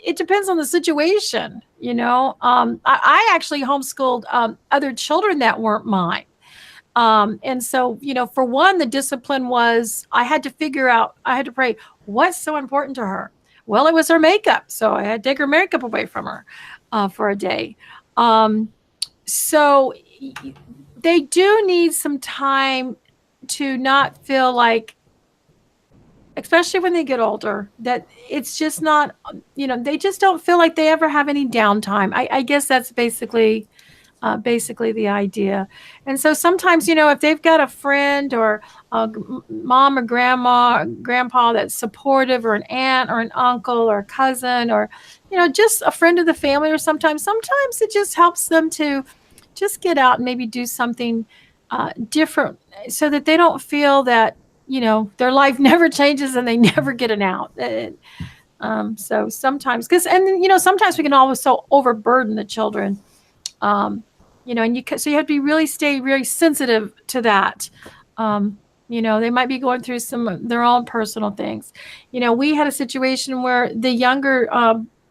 it depends on the situation, you know. I actually homeschooled other children that weren't mine. And so, you know, for one, the discipline was I had to pray, what's so important to her? Well, it was her makeup. So I had to take her makeup away from her for a day. So they do need some time to not feel like, especially when they get older, that it's just not, you know, they just don't feel like they ever have any downtime. I guess that's basically the idea. And so sometimes, you know, if they've got a friend or a mom or grandma or grandpa that's supportive, or an aunt or an uncle or a cousin, or, you know, just a friend of the family, or sometimes it just helps them to just get out and maybe do something different, so that they don't feel that, you know, their life never changes and they never get an out. So sometimes, and you know, sometimes we can always so overburden the children. You know, and so you have to stay really sensitive to that. You know, they might be going through some of their own personal things. You know, we had a situation where the younger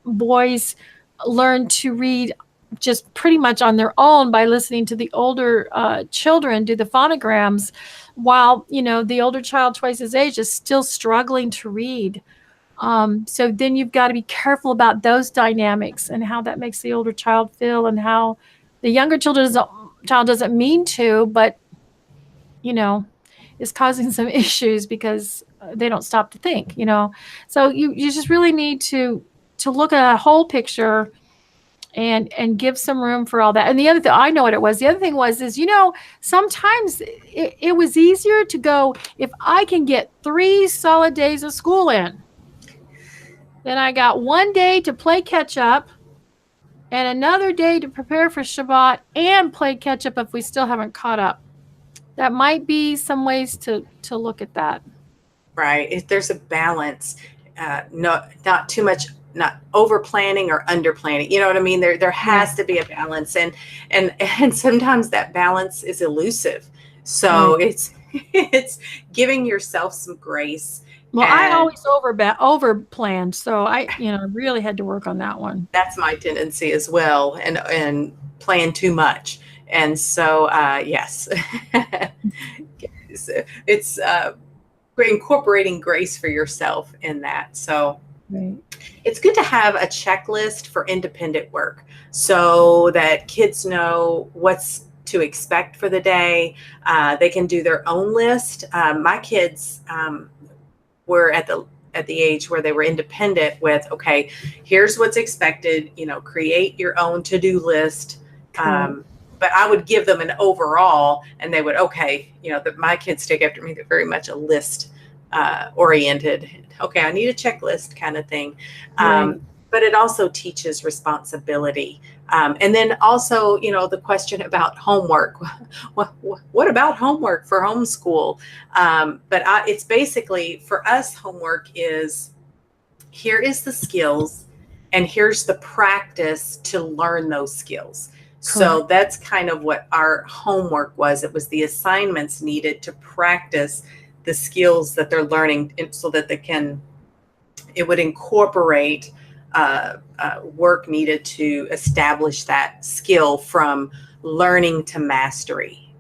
boys learned to read just pretty much on their own by listening to the older children do the phonograms, while, you know, the older child twice his age is still struggling to read. So then you've got to be careful about those dynamics and how that makes the older child feel, and how the younger child doesn't mean to, but, you know, is causing some issues because they don't stop to think, you know. So you just really need to look at a whole picture and give some room for all that. And the other thing, I know what it was. The other thing is, you know, sometimes it was easier to go, if I can get 3 solid days of school in, then I got 1 day to play catch up and another day to prepare for Shabbat and play catch up if we still haven't caught up. That might be some ways to look at that. Right. If there's a balance, not too much, not over planning or under planning. You know what I mean? There has to be a balance, and sometimes that balance is elusive. So it's giving yourself some grace. Well, I always over planned, so I, you know, really had to work on that one. That's my tendency as well, and plan too much. And so yes, it's incorporating grace for yourself in that. So it's good to have a checklist for independent work, so that kids know what's to expect for the day. They can do their own list. My kids were at the age where they were independent with, okay, here's what's expected, you know, create your own to-do list. But I would give them an overall, and they would, okay, you know, my kids take after me. They're very much a list oriented. Okay, I need a checklist kind of thing. But it also teaches responsibility. And then also, you know, the question about homework. What about homework for homeschool? But it's basically, for us, homework is, here is the skills and here's the practice to learn those skills. So that's kind of what our homework was. It was the assignments needed to practice the skills that they're learning, so that it would incorporate work needed to establish that skill from learning to mastery.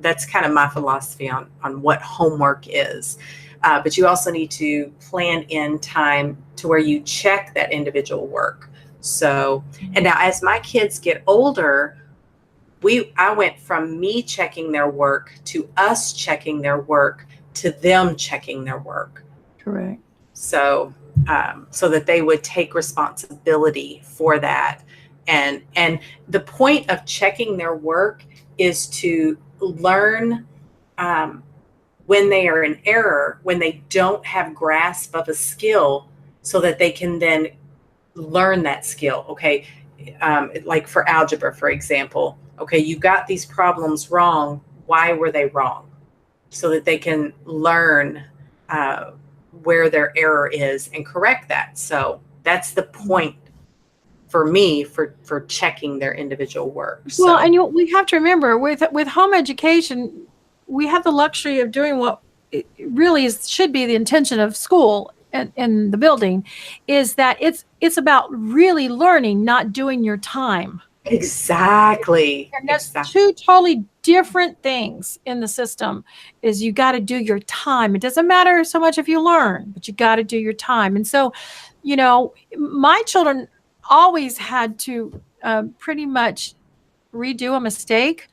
That's kind of my philosophy on what homework is. But you also need to plan in time to where you check that individual work. So, and now as my kids get older, I went from me checking their work to us checking their work to them checking their work. Correct. So, so that they would take responsibility for that. And the point of checking their work is to learn when they are in error, when they don't have grasp of a skill, so that they can then learn that skill. Okay. Like for algebra, for example, okay, you got these problems wrong. Why were they wrong? so that they can learn where their error is and correct that. So that's the point for me for checking their individual work. Well, and we have to remember with home education, we have the luxury of doing what it really should be the intention of school in the building, is that it's about really learning, not doing your time. Exactly. And that's two totally different things in the system. Is you got to do your time. It doesn't matter so much if you learn, but you got to do your time. And so, my children always had to pretty much redo a mistake,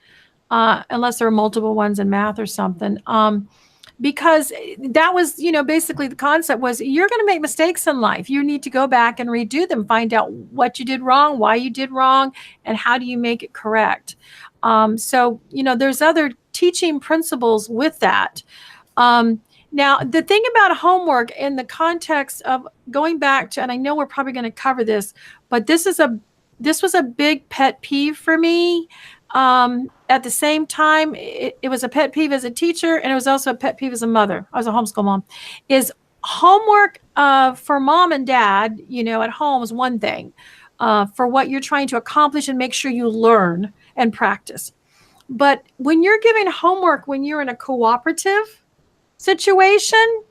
unless there were multiple ones in math or something. Because that was, basically the concept was you're going to make mistakes in life. You need to go back and redo them, find out what you did wrong, why you did wrong, and how do you make it correct. So, there's other teaching principles with that. Now, the thing about homework in the context of going back to, and I know we're probably going to cover this, but this was a big pet peeve for me. At the same time, it was a pet peeve as a teacher, and it was also a pet peeve as a mother. I was a homeschool mom. Is homework for mom and dad, at home is one thing, for what you're trying to accomplish and make sure you learn and practice. But when you're giving homework, when you're in a cooperative situation,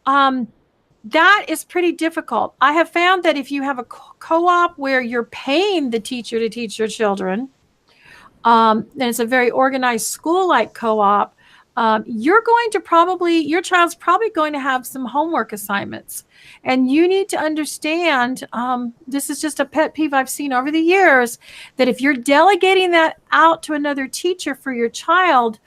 that is pretty difficult. I have found that if you have a co-op where you're paying the teacher to teach your children, and it's a very organized school-like co-op, your child's probably going to have some homework assignments. And you need to understand, this is just a pet peeve I've seen over the years, that if you're delegating that out to another teacher for your child,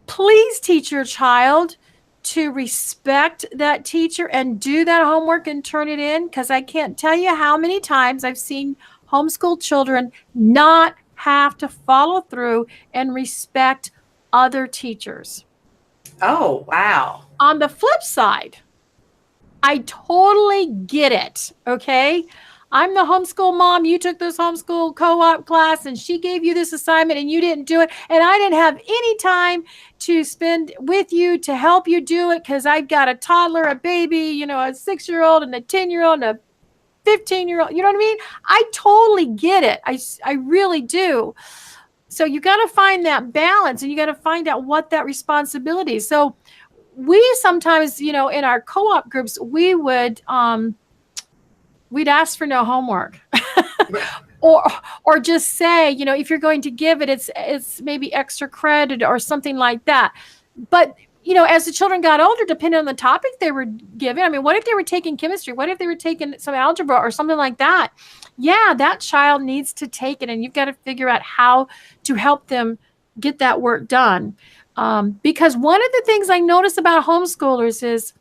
please teach your child to respect that teacher and do that homework and turn it in, because I can't tell you how many times I've seen homeschool children not have to follow through and respect other teachers. Oh, wow. On the flip side, I totally get it. Okay. I'm the homeschool mom. You took this homeschool co-op class and she gave you this assignment and you didn't do it. And I didn't have any time to spend with you to help you do it because I've got a toddler, a baby, a 6-year-old and a 10-year-old and a 15-year-old. You know what I mean? I totally get it. I really do. So you got to find that balance, and you got to find out what that responsibility is. So we sometimes, in our co-op groups, we would, we'd ask for no homework or just say, if you're going to give it, it's maybe extra credit or something like that. But as the children got older, depending on the topic they were given, I mean, what if they were taking chemistry? What if they were taking some algebra or something like that? Yeah, that child needs to take it, and you've got to figure out how to help them get that work done. Because one of the things I notice about homeschoolers is,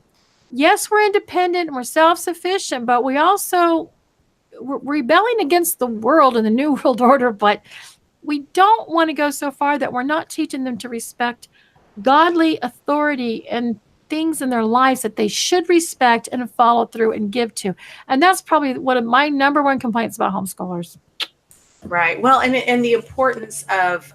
yes, we're independent and we're self-sufficient, but we're rebelling against the world and the New World Order. But we don't want to go so far that we're not teaching them to respect godly authority and things in their lives that they should respect and follow through and give to. And that's probably one of my number one complaints about homeschoolers. Right. Well, and the importance of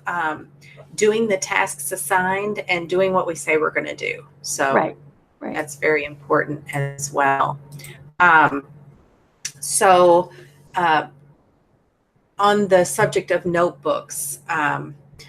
doing the tasks assigned and doing what we say we're going to do. So right. That's very important as well. So on the subject of notebooks,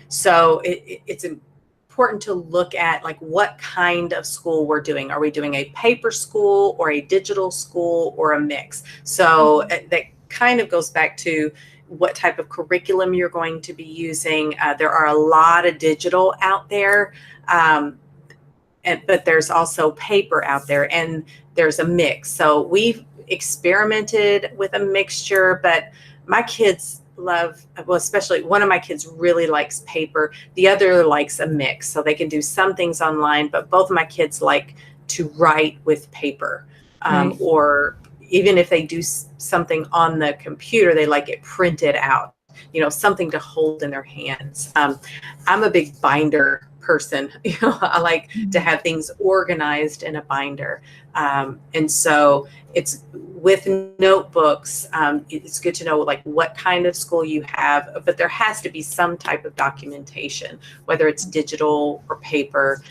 so it's important to look at like what kind of school we're doing. Are we doing a paper school or a digital school or a mix? So that kind of goes back to what type of curriculum you're going to be using. There are a lot of digital out there, but there's also paper out there, and there's a mix. So we've experimented with a mixture, but my kids especially one of my kids really likes paper. The other likes a mix. So they can do some things online, but both of my kids like to write with paper. Right. Or even if they do something on the computer, they like it printed out, something to hold in their hands. I'm a big binder person. I like to have things organized in a binder. And so it's with notebooks, it's good to know like what kind of school you have, but there has to be some type of documentation, whether it's digital or paper,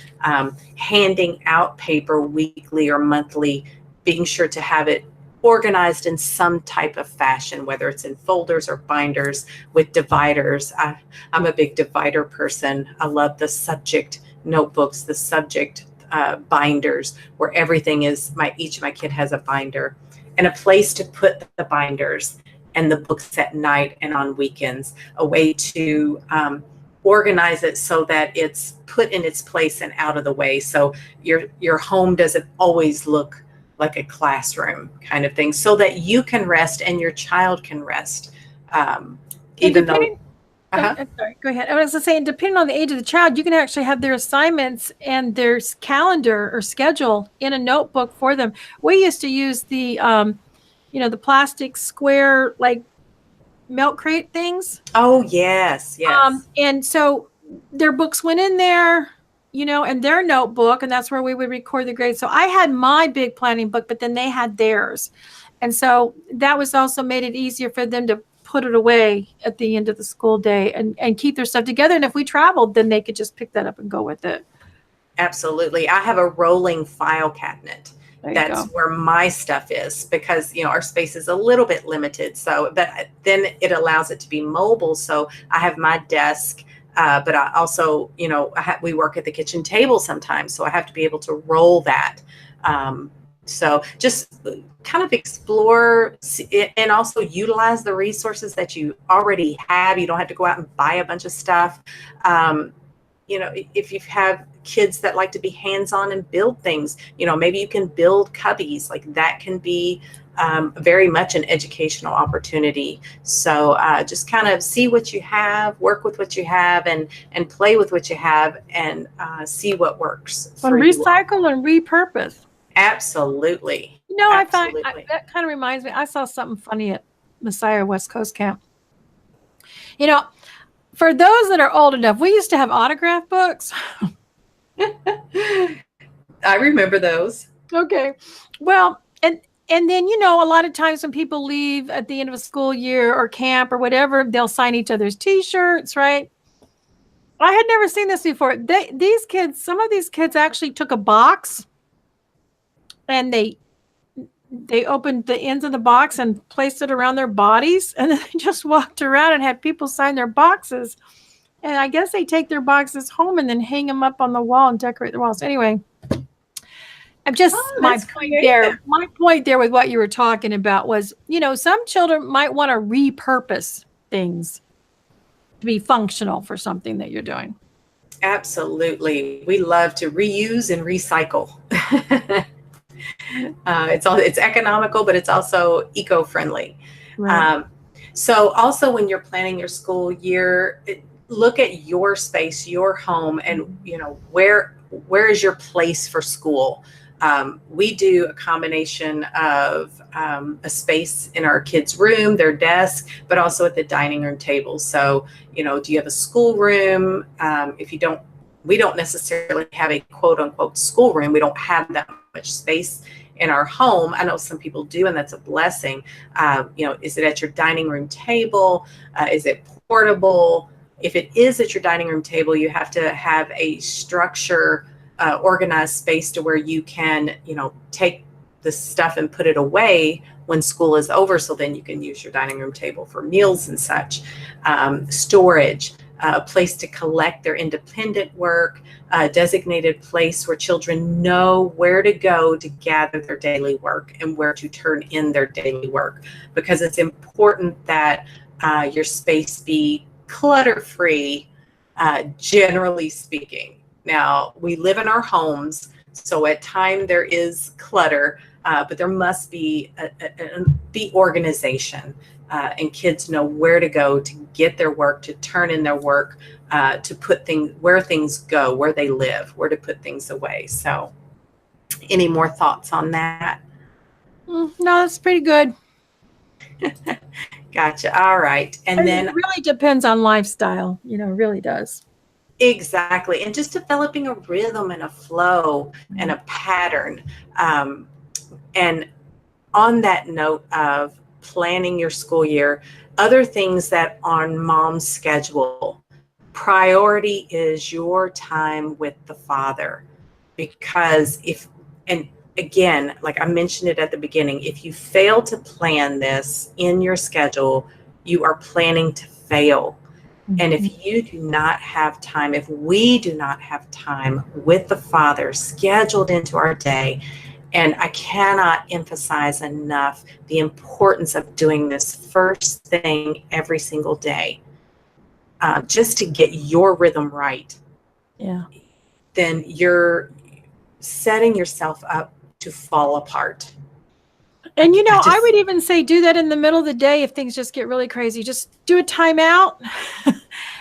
handing out paper weekly or monthly, being sure to have it organized in some type of fashion, whether it's in folders or binders with dividers. I'm a big divider person. I love the subject notebooks, the subject binders, where everything is, each of my kid has a binder and a place to put the binders and the books at night and on weekends, a way to organize it so that it's put in its place and out of the way. So your home doesn't always look like a classroom kind of thing, so that you can rest and your child can rest. Even though, sorry, go ahead. I was saying, depending on the age of the child, you can actually have their assignments and their calendar or schedule in a notebook for them. We used to use the, the plastic square, like milk crate things. Oh, yes, yes. And so their books went in there, and their notebook, and that's where we would record the grades. So I had my big planning book, but then they had theirs. And so that was also made it easier for them to put it away at the end of the school day and keep their stuff together. And if we traveled, then they could just pick that up and go with it. Absolutely. I have a rolling file cabinet. That's where my stuff is, because, our space is a little bit limited. So, but then it allows it to be mobile. So I have my desk, but I also, we work at the kitchen table sometimes. So I have to be able to roll that. So just kind of explore and also utilize the resources that you already have. You don't have to go out and buy a bunch of stuff. If you have kids that like to be hands-on and build things, maybe you can build cubbies. Like that can be very much an educational opportunity. So just kind of see what you have, work with what you have, and play with what you have, and see what works. And recycle and repurpose. Absolutely. I find that kind of reminds me, I saw something funny at Messiah West Coast Camp. For those that are old enough, we used to have autograph books. I remember those. Okay. Well, and then, a lot of times when people leave at the end of a school year or camp or whatever, they'll sign each other's T-shirts, right? I had never seen this before. Some of these kids actually took a box and they opened the ends of the box and placed it around their bodies, and then they just walked around and had people sign their boxes. And I guess they take their boxes home and then hang them up on the wall and decorate the walls. Anyway, I'm just my point there with what you were talking about was, some children might want to repurpose things to be functional for something that you're doing. Absolutely. We love to reuse and recycle. It's economical, but it's also eco-friendly. Right. So also when you're planning your school year, look at your space, your home, and where is your place for school. We do a combination of a space in our kids' room, their desk, but also at the dining room table. So, do you have a school room? If you don't, we don't necessarily have a quote unquote school room. We don't have that much space in our home. I know some people do, and that's a blessing. Is it at your dining room table? Is it portable? If it is at your dining room table, you have to have a structure, organized space to where you can, take the stuff and put it away when school is over. So then you can use your dining room table for meals and such. Storage, a place to collect their independent work, a designated place where children know where to go to gather their daily work and where to turn in their daily work, because it's important that your space be clutter-free, generally speaking. Now, we live in our homes, so at times there is clutter, but there must be be organization, and kids know where to go to get their work, to turn in their work, to put things where things go, where they live, where to put things away. So, any more thoughts on that? No, that's pretty good. Gotcha. All right. And then it really depends on lifestyle, it really does. Exactly. And just developing a rhythm and a flow and a pattern. And on that note of planning your school year, other things that on mom's schedule, priority is your time with the Father. Because and again, like I mentioned it at the beginning, if you fail to plan this in your schedule, you are planning to fail. And if you do not have time, if we do not have time with the Father scheduled into our day, and I cannot emphasize enough the importance of doing this first thing every single day, just to get your rhythm right. Yeah. Then you're setting yourself up to fall apart. And I would even say do that in the middle of the day if things just get really crazy. Just do a timeout.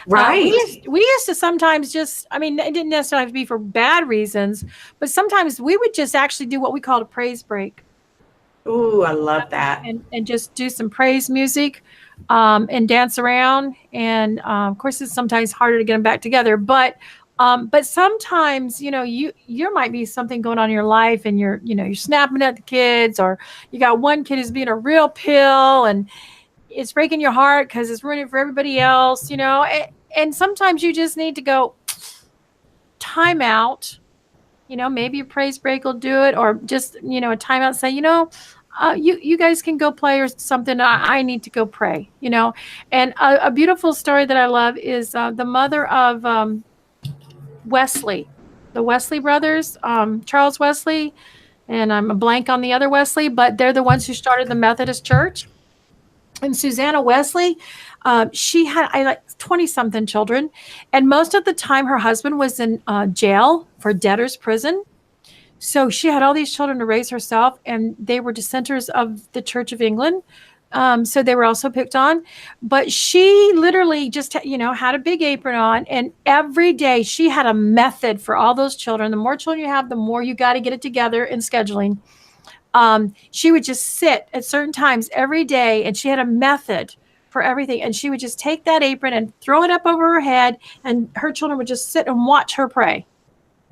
Right. We used to sometimes just, I mean, it didn't necessarily have to be for bad reasons, but sometimes we would just actually do what we called a praise break. Ooh, I love that. And just do some praise music and dance around. And of course, it's sometimes harder to get them back together, but sometimes, there might be something going on in your life and you're snapping at the kids, or you got one kid who's being a real pill and it's breaking your heart because it's ruining it for everybody else, and sometimes you just need to go time out. Maybe a praise break will do it, or just, a timeout, say, you guys can go play or something. I need to go pray, and a beautiful story that I love is the mother of Wesley, the Wesley brothers, Charles Wesley, and I'm a blank on the other Wesley, but they're the ones who started the Methodist Church. And Susanna Wesley, she had like 20-something children, and most of the time her husband was in jail for debtor's prison. So she had all these children to raise herself, and they were dissenters of the Church of England. So they were also picked on, but she literally just, had a big apron on, and every day she had a method for all those children. The more children you have, the more you got to get it together in scheduling. She would just sit at certain times every day, and she had a method for everything. And she would just take that apron and throw it up over her head, and her children would just sit and watch her pray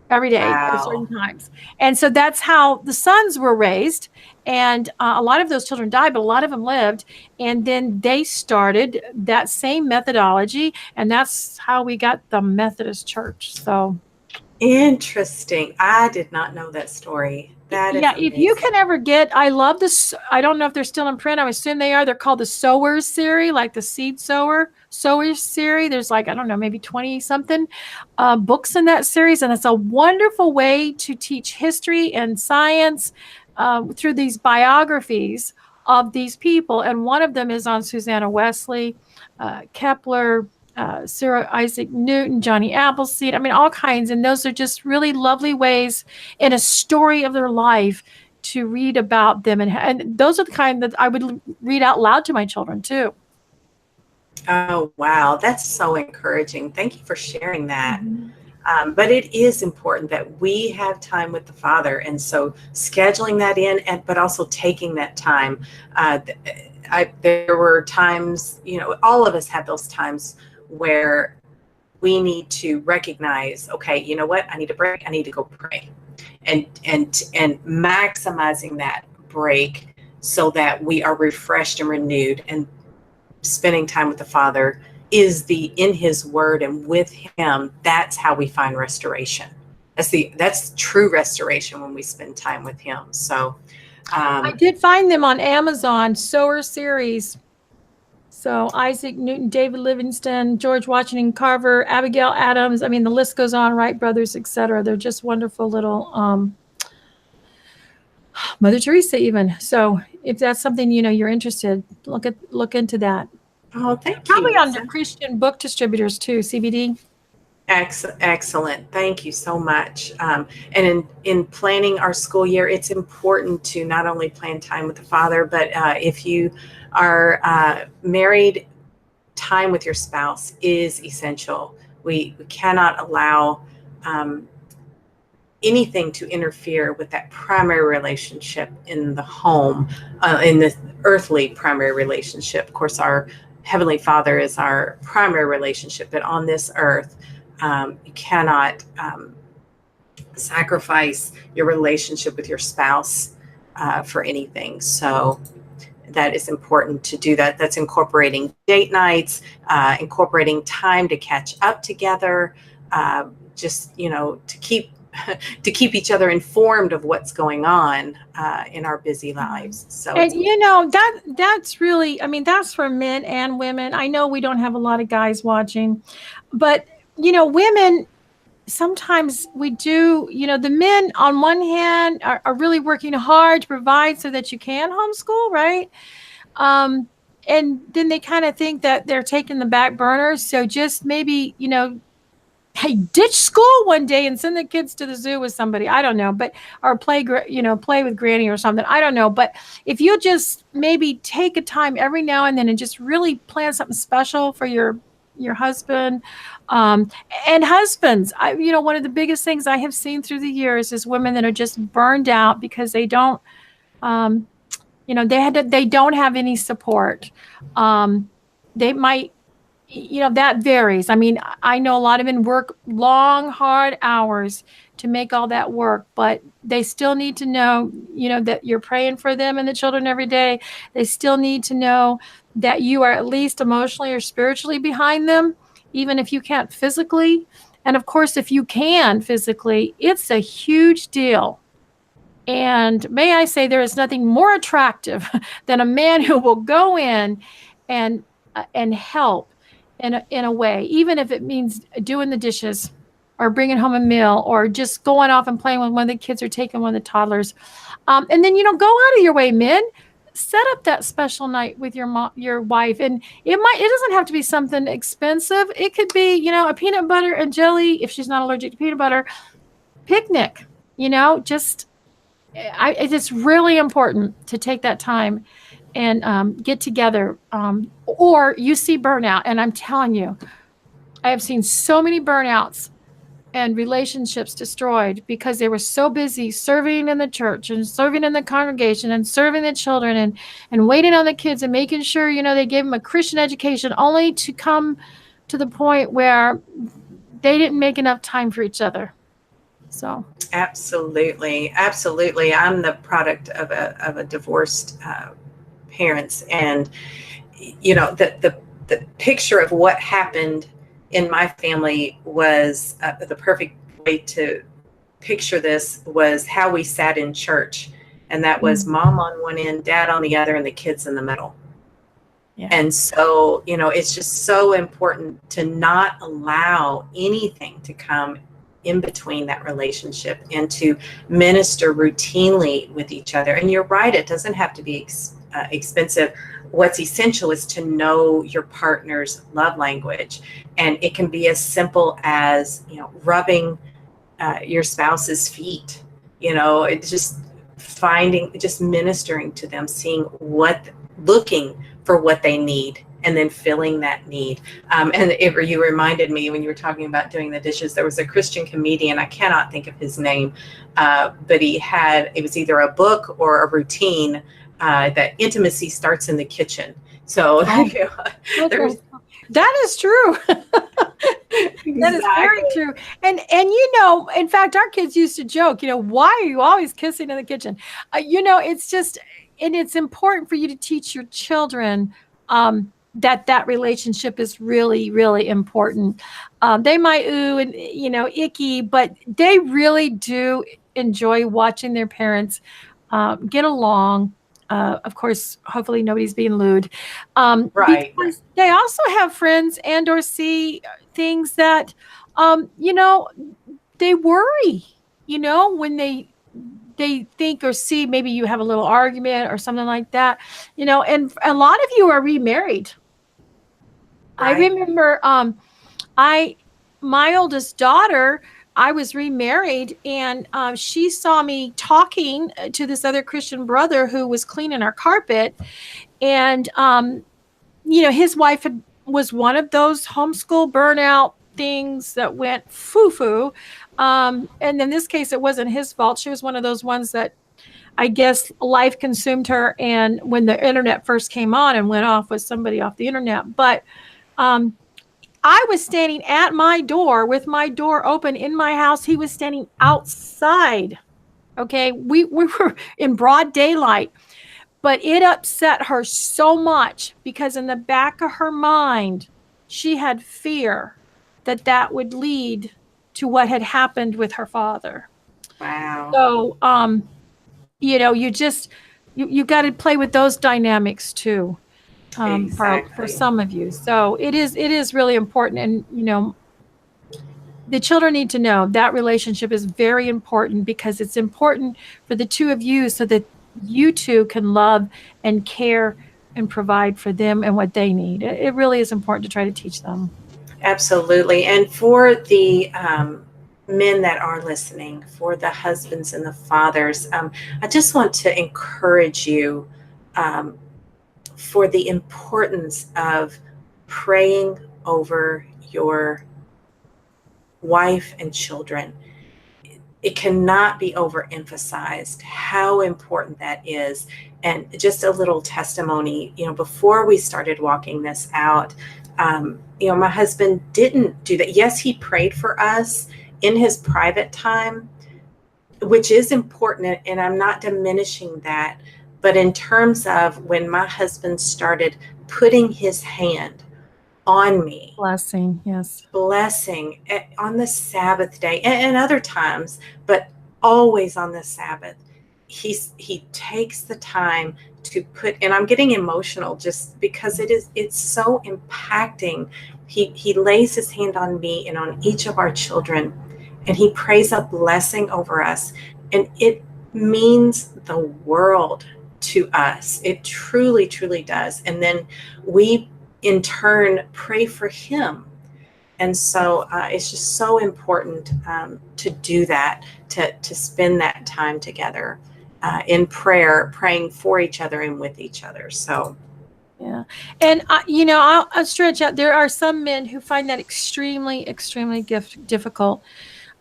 every day at certain times. And so that's how the sons were raised. And a lot of those children died, but a lot of them lived. And then they started that same methodology, and that's how we got the Methodist Church. So interesting. I did not know that story. That is amazing. If you can ever get, I love this. I don't know if they're still in print. I assume they are. They're called the Sowers series, like the Seed Sowers series. There's like, I don't know, maybe 20 something books in that series. And it's a wonderful way to teach history and science through these biographies of these people. And one of them is on Susanna Wesley, Kepler, Sir Isaac Newton, Johnny Appleseed. I mean, all kinds. And those are just really lovely ways in a story of their life to read about them. And those are the kind that I would read out loud to my children too. Oh, wow. That's so encouraging. Thank you for sharing that. Mm-hmm. But it is important that we have time with the Father. And so scheduling that in, but also taking that time. There were times, all of us have those times where we need to recognize, okay, you know what? I need a break. I need to go pray, and maximizing that break so that we are refreshed and renewed. And spending time with the Father is in His Word and with Him. That's how we find restoration. That's true restoration when we spend time with Him. So I did find them on Amazon, Sower series. So Isaac Newton, David Livingstone, George Washington Carver, Abigail Adams. I mean, the list goes on, Wright brothers, etc. They're just wonderful little Mother Teresa even. So if that's something, you're interested, look into that. Oh, thank you. Probably on the Christian book distributors too, CBD. Excellent. Thank you so much. And in planning our school year, it's important to not only plan time with the Father, but if you are married, time with your spouse is essential. We cannot allow anything to interfere with that primary relationship in the home, in the earthly primary relationship. Of course, our Heavenly Father is our primary relationship, but on this earth, You cannot sacrifice your relationship with your spouse for anything. So that is important to do that. That's incorporating date nights, incorporating time to catch up together, just, to keep each other informed of what's going on in our busy lives. So, and that's really, I mean, that's for men and women. I know we don't have a lot of guys watching, but women, sometimes we do, the men on one hand are really working hard to provide so that you can homeschool, right? And then they kind of think that they're taking the back burner. So just maybe, hey, ditch school one day and send the kids to the zoo with somebody. I don't know, or play with granny or something. I don't know. But if you just maybe take a time every now and then and just really plan something special for your husband, and husbands, one of the biggest things I have seen through the years is women that are just burned out because they don't, they don't have any support. They might, that varies. I mean, I know a lot of men work long, hard hours to make all that work, but they still need to know, that you're praying for them and the children every day. They still need to know that you are at least emotionally or spiritually behind them, even if you can't physically. And of course, if you can physically, it's a huge deal. And may I say, there is nothing more attractive than a man who will go in and help in a way, even if it means doing the dishes or bringing home a meal or just going off and playing with one of the kids or taking one of the toddlers. And then, go out of your way, men. Set up that special night with your wife. And it doesn't have to be something expensive. It could be, a peanut butter and jelly, if she's not allergic to peanut butter, picnic, it's really important to take that time and get together, or you see burnout. And I'm telling you, I have seen so many burnouts and relationships destroyed because they were so busy serving in the church and serving in the congregation and serving the children and waiting on the kids and making sure, they gave them a Christian education, only to come to the point where they didn't make enough time for each other. So absolutely. I'm the product of a divorced parents, and the picture of what happened in my family was the perfect way to picture this was how we sat in church, and that was mom on one end, dad on the other, and the kids in the middle. Yeah. And so it's just so important to not allow anything to come in between that relationship and to minister routinely with each other. And you're right, it doesn't have to be expensive. What's essential is to know your partner's love language. And it can be as simple as, rubbing your spouse's feet, it's just ministering to them, looking for what they need, and then filling that need. And you reminded me when you were talking about doing the dishes, there was a Christian comedian, I cannot think of his name, but it was either a book or a routine that intimacy starts in the kitchen. So that is true. That is very true. And in fact, our kids used to joke, why are you always kissing in the kitchen? It's just, and it's important for you to teach your children that relationship is really, really important. They might ooh and icky, but they really do enjoy watching their parents get along. Of course, hopefully nobody's being lewd. Right. Because they also have friends and or see things that, they worry, when they think or see maybe you have a little argument or something like that, and a lot of you are remarried. Right. I remember my oldest daughter, I was remarried, and she saw me talking to this other Christian brother who was cleaning our carpet. And, his wife was one of those homeschool burnout things that went foo-foo. And in this case, it wasn't his fault. She was one of those ones that I guess life consumed her. And when the internet first came on and went off with somebody off the internet, but I was standing at my door with my door open in my house. He was standing outside. Okay. We were in broad daylight, but it upset her so much because in the back of her mind, she had fear that that would lead to what had happened with her father. Wow. So, you got to play with those dynamics too. For Exactly. some of you. So it is really important. And, the children need to know that relationship is very important because it's important for the two of you so that you two can love and care and provide for them and what they need. It really is important to try to teach them. Absolutely. And for the men that are listening, for the husbands and the fathers, I just want to encourage you for the importance of praying over your wife and children. It cannot be overemphasized how important that is. And just a little testimony, before we started walking this out, my husband didn't do that. Yes, he prayed for us in his private time, which is important, and I'm not diminishing that. But in terms of when my husband started putting his hand on me, Blessing, yes. blessing on the Sabbath day and other times, but always on the Sabbath, he takes the time to put, and I'm getting emotional just because it's so impacting. He lays his hand on me and on each of our children, and he prays a blessing over us, and it means the world to us. It truly, truly does. And then we in turn pray for him. And so it's just so important to do that, to spend that time together in prayer, praying for each other and with each other. So yeah. And I'll stretch out. There are some men who find that extremely, extremely difficult.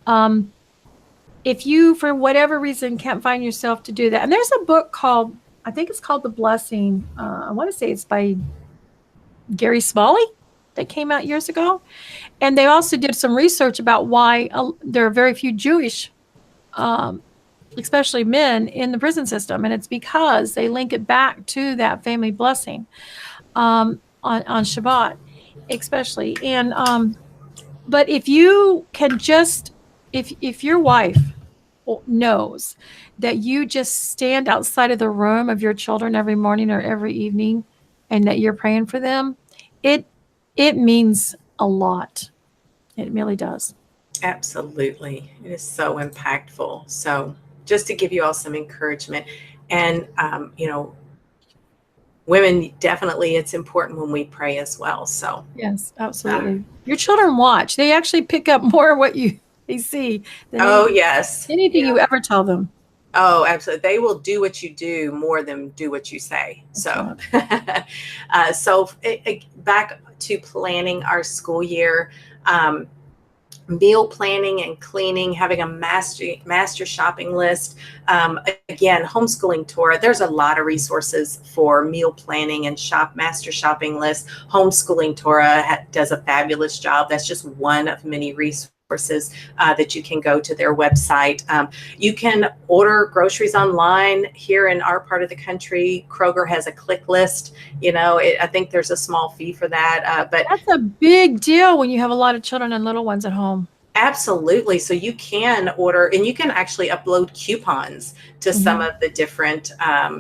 If you, for whatever reason, can't find yourself to do that, and there's a book called, I think it's called The Blessing. I want to say it's by Gary Smalley that came out years ago. And they also did some research about why there are very few Jewish, especially men, in the prison system. And it's because they link it back to that family blessing on Shabbat, especially. And but if you can just, if your wife knows that you just stand outside of the room of your children every morning or every evening and that you're praying for them, it means a lot. It really does. absolutely. It is so impactful. So just to give you all some encouragement, and women, definitely it's important when we pray as well. So Yes, absolutely. Your children watch. They actually pick up more of what they see than yes, anything you ever tell them. Oh, absolutely. They will do what you do more than do what you say. So, back to planning our school year, meal planning and cleaning, having a master shopping list. Again, homeschooling Torah. There's a lot of resources for meal planning and master shopping list. Homeschooling Torah does a fabulous job. That's just one of many resources that you can go to their website. You can order groceries online. Here in our part of the country, Kroger has a click list. I think there's a small fee for that, but that's a big deal when you have a lot of children and little ones at home. Absolutely. So you can order, and you can actually upload coupons to some of the different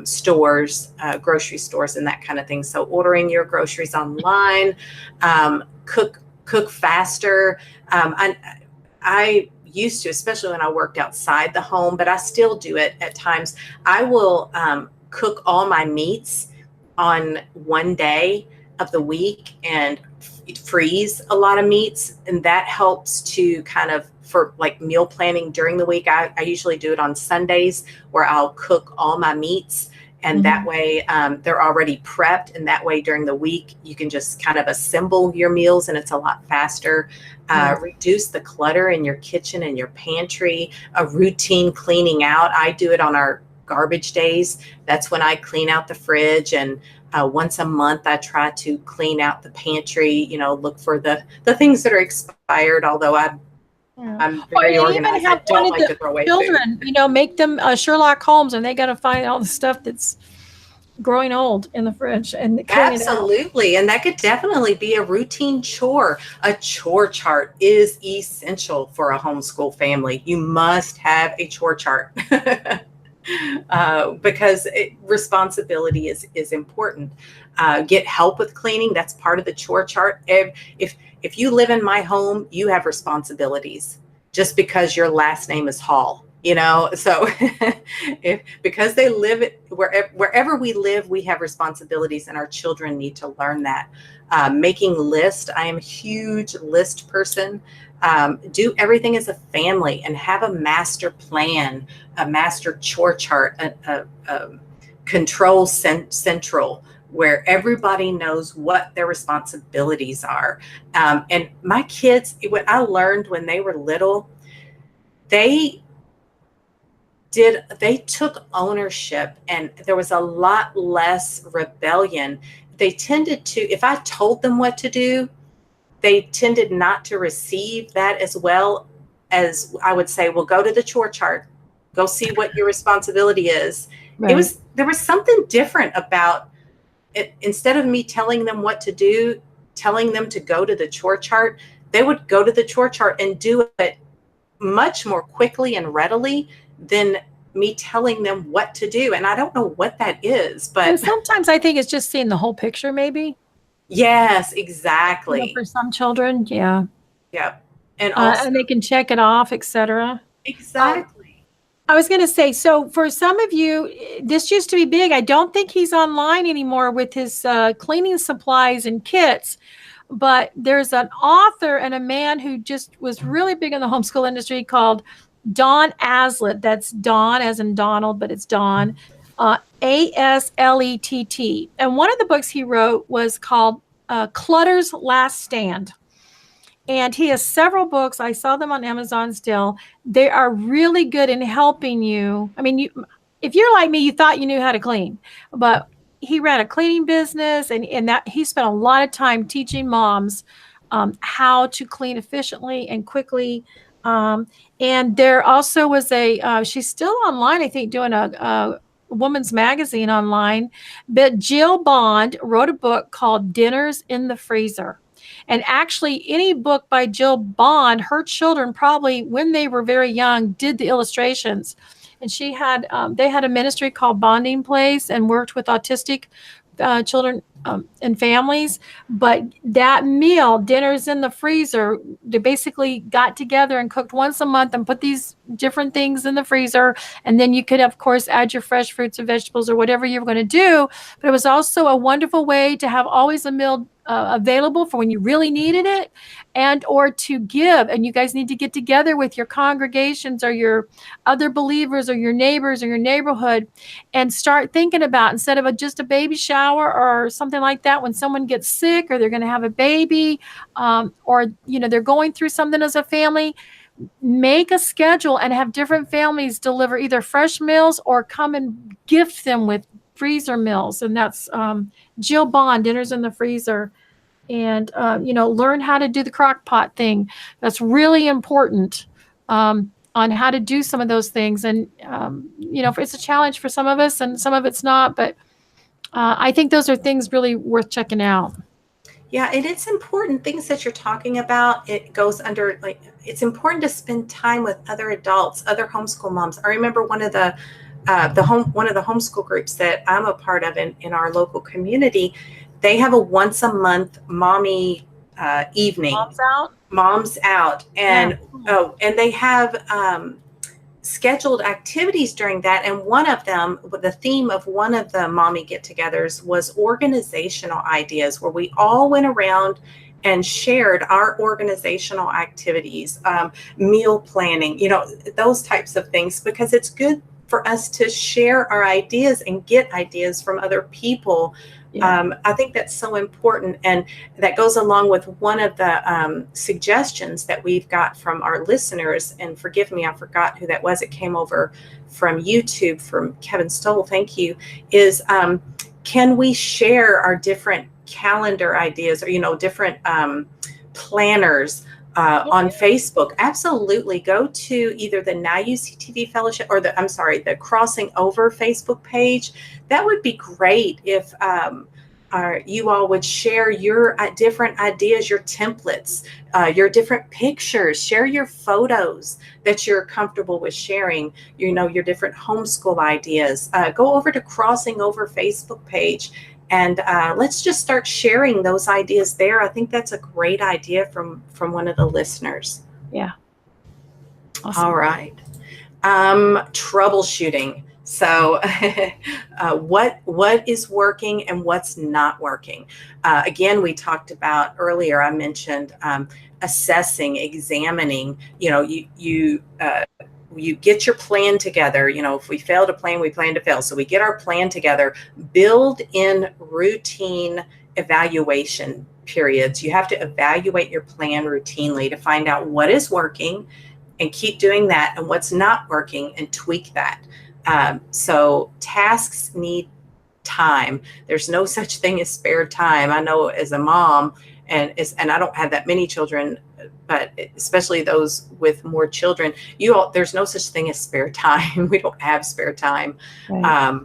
stores, grocery stores, and that kind of thing. So ordering your groceries online, cook faster. I used to, especially when I worked outside the home, but I still do it at times. I will cook all my meats on one day of the week and freeze a lot of meats. And that helps to kind of, for like meal planning during the week. I usually do it on Sundays where I'll cook all my meats. And that way they're already prepped. And that way during the week, you can just kind of assemble your meals and it's a lot faster. Reduce the clutter in your kitchen and your pantry, a routine cleaning out. I do it on our garbage days. That's when I clean out the fridge and Once a month, I try to clean out the pantry, look for the things that are expired, although I'm very organized. I don't like to throw away children, food. Make them Sherlock Holmes, and they got to find all the stuff that's growing old in the fridge and clean it out. Absolutely. And that could definitely be a routine chore. A chore chart is essential for a homeschool family. You must have a chore chart because responsibility is important. Get help with cleaning. That's part of the chore chart. If you live in my home, you have responsibilities just because your last name is Hall. So because they live wherever we live, we have responsibilities, and our children need to learn that. Making lists. I am a huge list person. Do everything as a family and have a master plan, a master chore chart, a control central, where everybody knows what their responsibilities are. And my kids, what I learned when they were little, they took ownership, and there was a lot less rebellion. They tended to, if I told them what to do, they tended not to receive that as well as I would say, well, go to the chore chart, go see what your responsibility is. Right. There was something different about it. Instead of me telling them what to do, telling them to go to the chore chart, they would go to the chore chart and do it much more quickly and readily than me telling them what to do. And I don't know what that is, but and sometimes I think it's just seeing the whole picture, maybe. Yes, exactly. For some children. Yeah. Yeah. And also, and they can check it off, etc. Exactly. I was going to say, so for some of you, this used to be big. I don't think he's online anymore with his cleaning supplies and kits. But there's an author and a man who just was really big in the homeschool industry called Don Aslett. That's Don as in Donald, but it's Don, Aslett. And one of the books he wrote was called Clutter's Last Stand. And he has several books. I saw them on Amazon still. They are really good in helping you. I mean, if you're like me, you thought you knew how to clean, but he ran a cleaning business, and that he spent a lot of time teaching moms how to clean efficiently and quickly. And there also was she's still online, I think, doing a woman's magazine online. But Jill Bond wrote a book called Dinners in the Freezer. And actually, any book by Jill Bond, her children probably, when they were very young, did the illustrations. And she had, they had a ministry called Bonding Place and worked with autistic children and families. But that meal, Dinners in the Freezer, they basically got together and cooked once a month and put these different things in the freezer. And then you could, of course, add your fresh fruits or vegetables or whatever you were going to do. But it was also a wonderful way to have always a meal available for when you really needed it, and or to give. And you guys need to get together with your congregations or your other believers or your neighbors or your neighborhood and start thinking about, instead of just a baby shower or something like that, when someone gets sick or they're going to have a baby, or they're going through something as a family, make a schedule and have different families deliver either fresh meals or come and gift them with freezer meals. And that's Jill Bond, Dinners in the Freezer. And learn how to do the crock pot thing. That's really important on how to do some of those things. And it's a challenge for some of us and some of it's not, but I think those are things really worth checking out. Yeah, and it's important, things that you're talking about. It goes under, it's important to spend time with other adults, other homeschool moms. I remember one of the homeschool groups that I'm a part of in our local community. They have a once a month mommy evening. Moms out. And and they have scheduled activities during that. And one of them, the theme of one of the mommy get-togethers was organizational ideas, where we all went around and shared our organizational activities, meal planning, those types of things, because it's good for us to share our ideas and get ideas from other people. Yeah. I think that's so important. And that goes along with one of the suggestions that we've got from our listeners. And forgive me, I forgot who that was. It came over from YouTube from Kevin Stoll. Thank you. Is Can we share our different calendar ideas, or, different planners on Facebook? Absolutely. Go to either the Now You See TV Fellowship or the Crossing Over Facebook page. That would be great if you all would share your different ideas, your templates, your different pictures, share your photos that you're comfortable with sharing, your different homeschool ideas. Go over to Crossing Over Facebook page, and let's just start sharing those ideas there. I think that's a great idea from one of the listeners. Yeah. Awesome. All right. Troubleshooting. So what is working and what's not working? Again, we talked about earlier, I mentioned assessing, examining. You get your plan together. If we fail to plan, we plan to fail. So we get our plan together, build in routine evaluation periods. You have to evaluate your plan routinely to find out what is working and keep doing that, and what's not working and tweak that. So tasks need time. There's no such thing as spare time. I know as a mom, and I don't have that many children, but especially those with more children, there's no such thing as spare time. We don't have spare time. Right.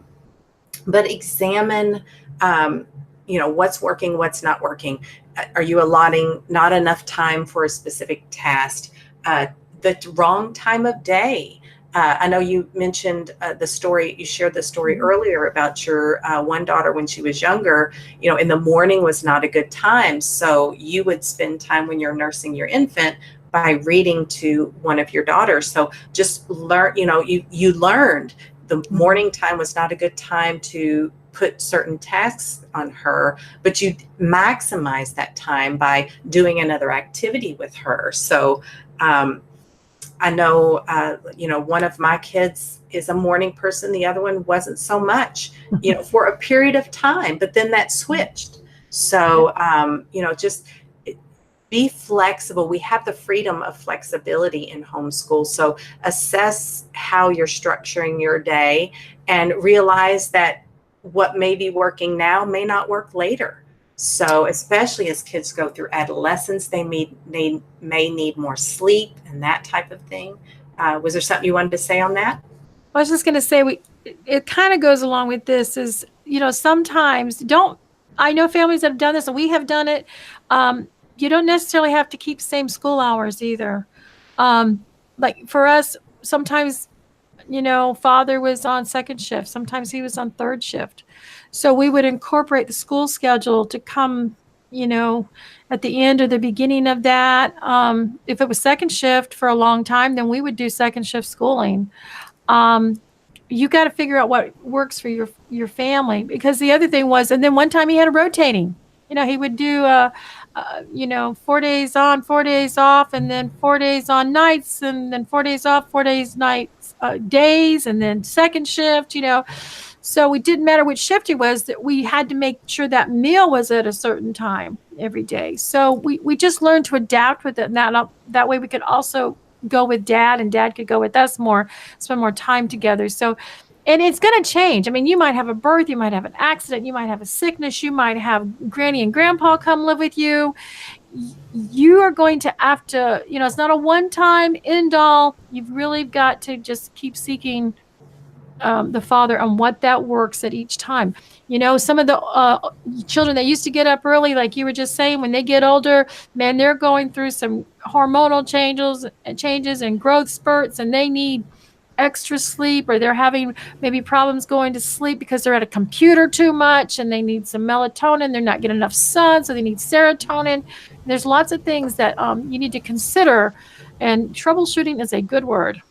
But examine, what's working, what's not working. Are you allotting not enough time for a specific task? The wrong time of day. I know you mentioned you shared the story earlier about your one daughter when she was younger. In the morning was not a good time. So you would spend time when you're nursing your infant by reading to one of your daughters. So just learn, you learned the morning time was not a good time to put certain tasks on her, but you maximize that time by doing another activity with her. So, I know, one of my kids is a morning person. The other one wasn't so much, for a period of time, but then that switched. So, just be flexible. We have the freedom of flexibility in homeschool. So assess how you're structuring your day and realize that what may be working now may not work later. So especially as kids go through adolescence, they may need more sleep and that type of thing. Was there something you wanted to say on that? I was just going to say, it kind of goes along with this is, sometimes I know families that have done this, and we have done it. You don't necessarily have to keep same school hours either. Like for us, sometimes, father was on second shift. Sometimes he was on third shift. So we would incorporate the school schedule to come, at the end or the beginning of that. If it was second shift for a long time, then we would do second shift schooling. You got to figure out what works for your family, because the other thing was, and then one time he had a rotating, he would do, 4 days on, 4 days off, and then 4 days on nights, and then 4 days off, 4 days nights, days, and then second shift, So it didn't matter which shift it was, that we had to make sure that meal was at a certain time every day. So we just learned to adapt with it. And that way we could also go with dad, and dad could go with us more, spend more time together. So, and it's going to change. I mean, you might have a birth, you might have an accident, you might have a sickness, you might have granny and grandpa come live with you. You are going to have to, it's not a one-time end all. You've really got to just keep seeking the Father on what that works at each time. Some of the children that used to get up early, like you were just saying, when they get older, man, they're going through some hormonal changes and growth spurts, and they need extra sleep, or they're having maybe problems going to sleep because they're at a computer too much, and they need some melatonin. They're not getting enough sun, so they need serotonin. There's lots of things that you need to consider, and troubleshooting is a good word.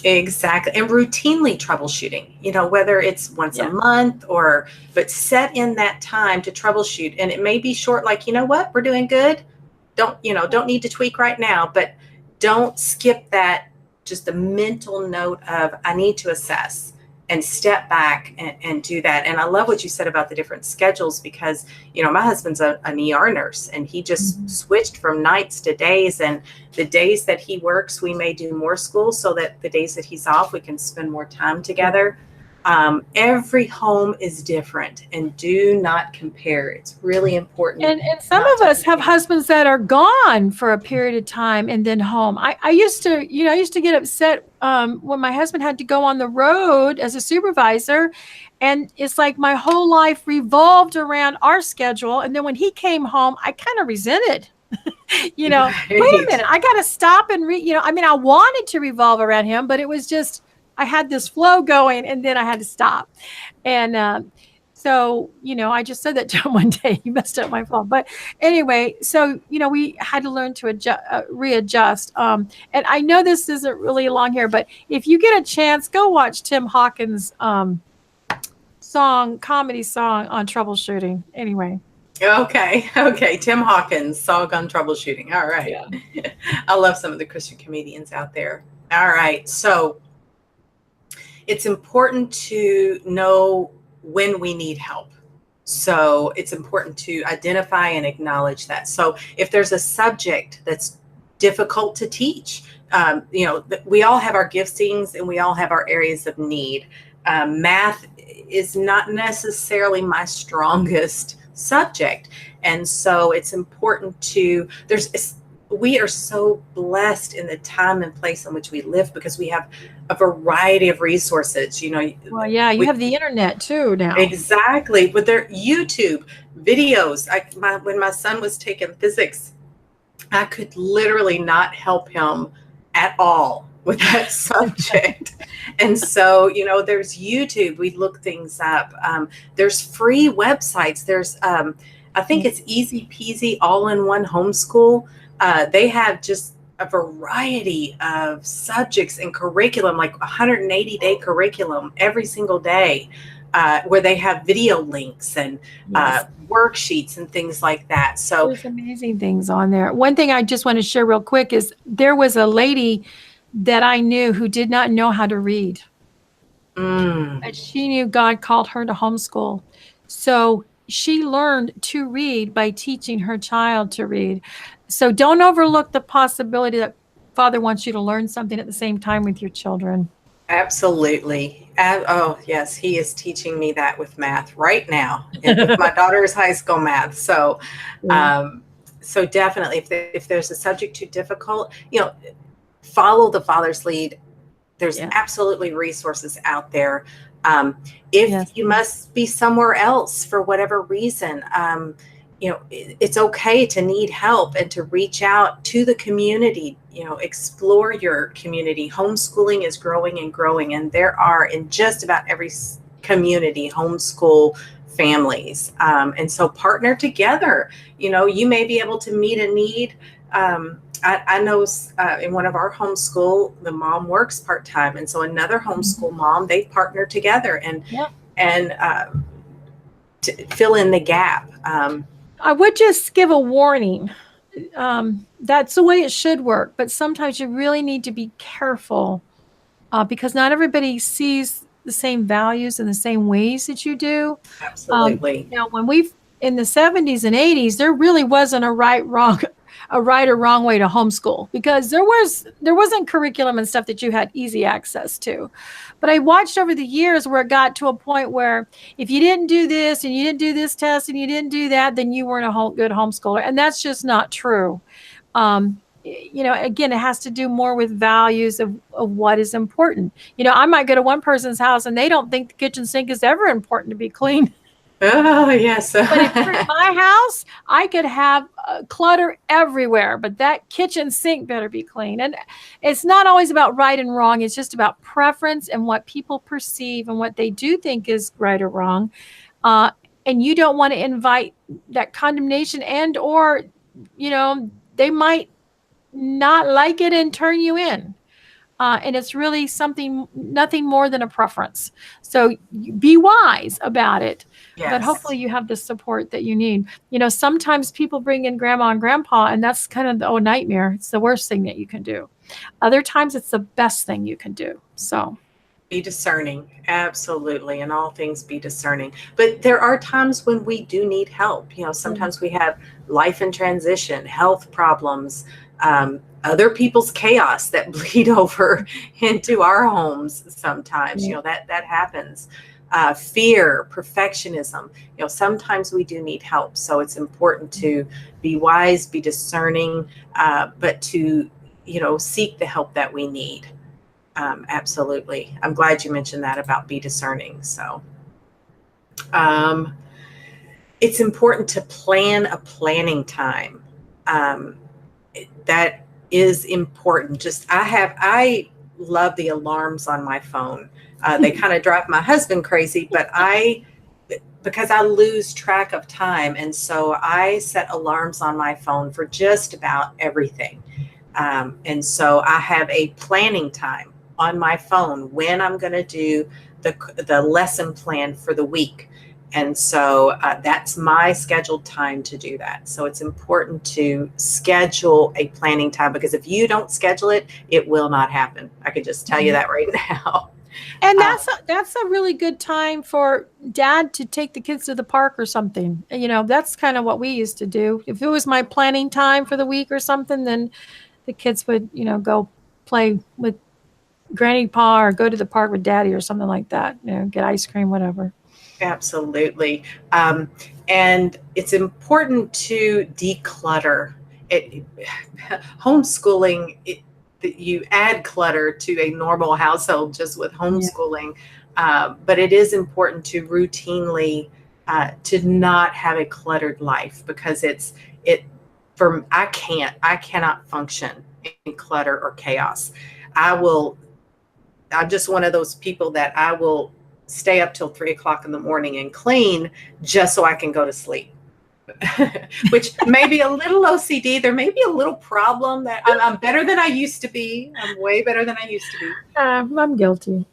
Exactly. And routinely troubleshooting, whether it's once a month but set in that time to troubleshoot. And it may be short, like, what, we're doing good. Don't need to tweak right now, but don't skip that, just the mental note of, I need to assess and step back and do that. And I love what you said about the different schedules, because, my husband's an ER nurse, and he just switched from nights to days. And the days that he works, we may do more school, so that the days that he's off, we can spend more time together. Every home is different, and do not compare. It's really important. And some of us have husbands that are gone for a period of time and then home. I used to, I used to get upset when my husband had to go on the road as a supervisor. And it's like my whole life revolved around our schedule. And then when he came home, I kind of resented. Wait a minute, I got to stop and I wanted to revolve around him, but it was just, I had this flow going and then I had to stop. And so, I just said that to him one day. He messed up my phone. But anyway, so, we had to learn to readjust. And I know this isn't really long here, but if you get a chance, go watch Tim Hawkins' comedy song on troubleshooting. Anyway. Okay. Tim Hawkins, song on troubleshooting. All right. Yeah. I love some of the Christian comedians out there. All right. So it's important to know when we need help. So it's important to identify and acknowledge that. So if there's a subject that's difficult to teach, we all have our giftings and we all have our areas of need. Math is not necessarily my strongest subject. And so it's important we are so blessed in the time and place in which we live because we have a variety of resources, Well, yeah, you have the internet too now. Exactly. But there YouTube videos. When my son was taking physics, I could literally not help him at all with that subject. And so, there's YouTube. We look things up. There's free websites. There's, I think it's Easy Peasy All-in-One Homeschool. They have just a variety of subjects and curriculum, like 180-day curriculum every single day, where they have video links and worksheets and things like that. So there's amazing things on there. One thing I just want to share real quick is there was a lady that I knew who did not know how to read. And she knew God called her to homeschool. So she learned to read by teaching her child to read. So don't overlook the possibility that Father wants you to learn something at the same time with your children. Absolutely. Oh, yes. He is teaching me that with math right now, and with my daughter's high school math. So, so definitely if there's a subject too difficult, follow the Father's lead. There's absolutely resources out there. If you must be somewhere else for whatever reason, it's okay to need help and to reach out to the community, explore your community. Homeschooling is growing and growing, and there are in just about every community homeschool families. And so partner together. You may be able to meet a need. I know in one of our homeschool, the mom works part-time. And so another homeschool mom, they partner together and to fill in the gap. I would just give a warning. That's the way it should work. But sometimes you really need to be careful because not everybody sees the same values in the same ways that you do. Absolutely. When in the 70s and 80s, there really wasn't a right or wrong way to homeschool because there wasn't curriculum and stuff that you had easy access to. But I watched over the years where it got to a point where if you didn't do this and you didn't do this test and you didn't do that, then you weren't a good homeschooler. And that's just not true. Again, it has to do more with values of what is important. I might go to one person's house and they don't think the kitchen sink is ever important to be clean. Oh, yes. But if you're in my house, I could have clutter everywhere, but that kitchen sink better be clean. And it's not always about right and wrong. It's just about preference and what people perceive and what they do think is right or wrong. And you don't want to invite that condemnation or, they might not like it and turn you in. And it's really nothing more than a preference. So be wise about it. Yes. But hopefully you have the support that you need. Sometimes people bring in grandma and grandpa, and that's kind of the nightmare. It's the worst thing that you can do. Other times it's the best thing you can do. So be discerning. Absolutely. In all things, be discerning. But there are times when we do need help. Sometimes we have life in transition, health problems. other people's chaos that bleed over into our homes sometimes. You know, that happens. Fear, perfectionism. You know, sometimes we do need help. So it's important to be wise, be discerning, but to, you know, seek the help that we need. Absolutely. I'm glad you mentioned that about be discerning. So it's important to plan a planning time. That is important. I love the alarms on my phone. They kind of drive my husband crazy, but because I lose track of time. And so I set alarms on my phone for just about everything. And so I have a planning time on my phone when I'm going to do the lesson plan for the week. And so that's my scheduled time to do that. So it's important to schedule a planning time, because if you don't schedule it, it will not happen. I can just tell you that right now. And that's a really good time for dad to take the kids to the park or something. You know, that's kind of what we used to do. If it was my planning time for the week or something, then the kids would, you know, go play with Granny Pa or go to the park with Daddy or something like that. You know, get ice cream, whatever. Absolutely. And it's important to declutter. Homeschooling, you add clutter to a normal household just with homeschooling. But it is important to routinely to not have a cluttered life, because I cannot function in clutter or chaos. I'm just one of those people that I will stay up till 3 o'clock in the morning and clean just so I can go to sleep. Which may be a little OCD. There may be a little problem that I'm better than I used to be. I'm way better than I used to be. I'm guilty.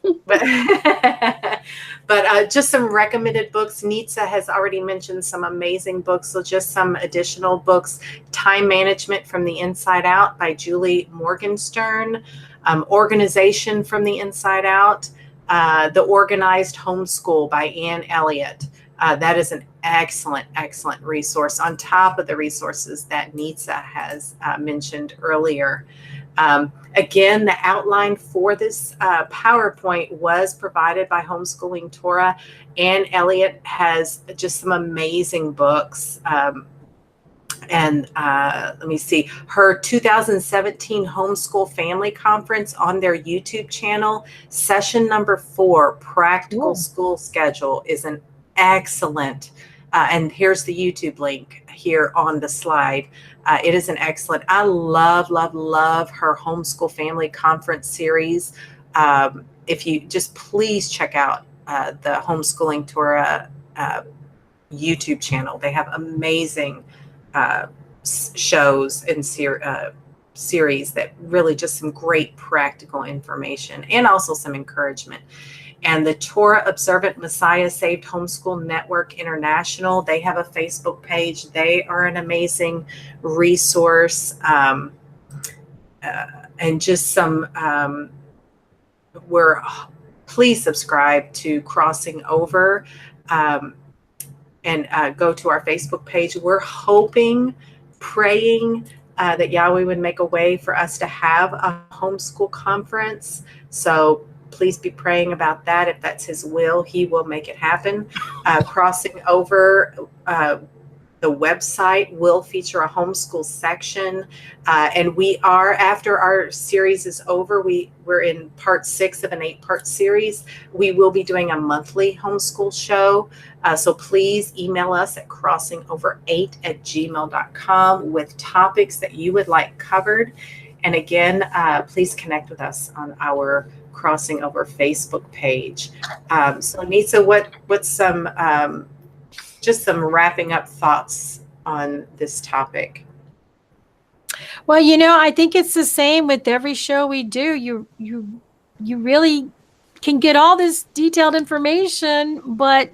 But just some recommended books. Nitza has already mentioned some amazing books. So just some additional books. Time Management from the Inside Out by Julie Morgenstern. Organization from the Inside Out. The Organized Homeschool by Ann Elliott. That is an excellent resource on top of the resources that Nitza has mentioned earlier. Again, the outline for this PowerPoint was provided by Homeschooling Torah. Ann Elliott has just some amazing books. And let me see, her 2017 Homeschool Family Conference on their YouTube channel, session number 4, Practical School Schedule, is an excellent, and here's the YouTube link here on the slide. It is an excellent, I love her Homeschool Family Conference series. If you just please check out the Homeschooling Torah YouTube channel. They have amazing shows and series that really just some great practical information and also some encouragement. And the Torah Observant Messiah Saved Homeschool Network International, they have a Facebook page. They are an amazing resource. And just some, please subscribe to Crossing Over and go to our Facebook page. We're hoping, praying that Yahweh would make a way for us to have a homeschool conference. So please be praying about that. If that's his will, he will make it happen. Crossing Over, the website will feature a homeschool section. And we are, after our series is over, we're in part 6 of an 8-part series. We will be doing a monthly homeschool show. So please email us at crossingover8@gmail.com with topics that you would like covered. And again, please connect with us on our Crossing Over Facebook page. So Nitza, what's some just some wrapping up thoughts on this topic? Well, I think it's the same with every show we do. You really can get all this detailed information, but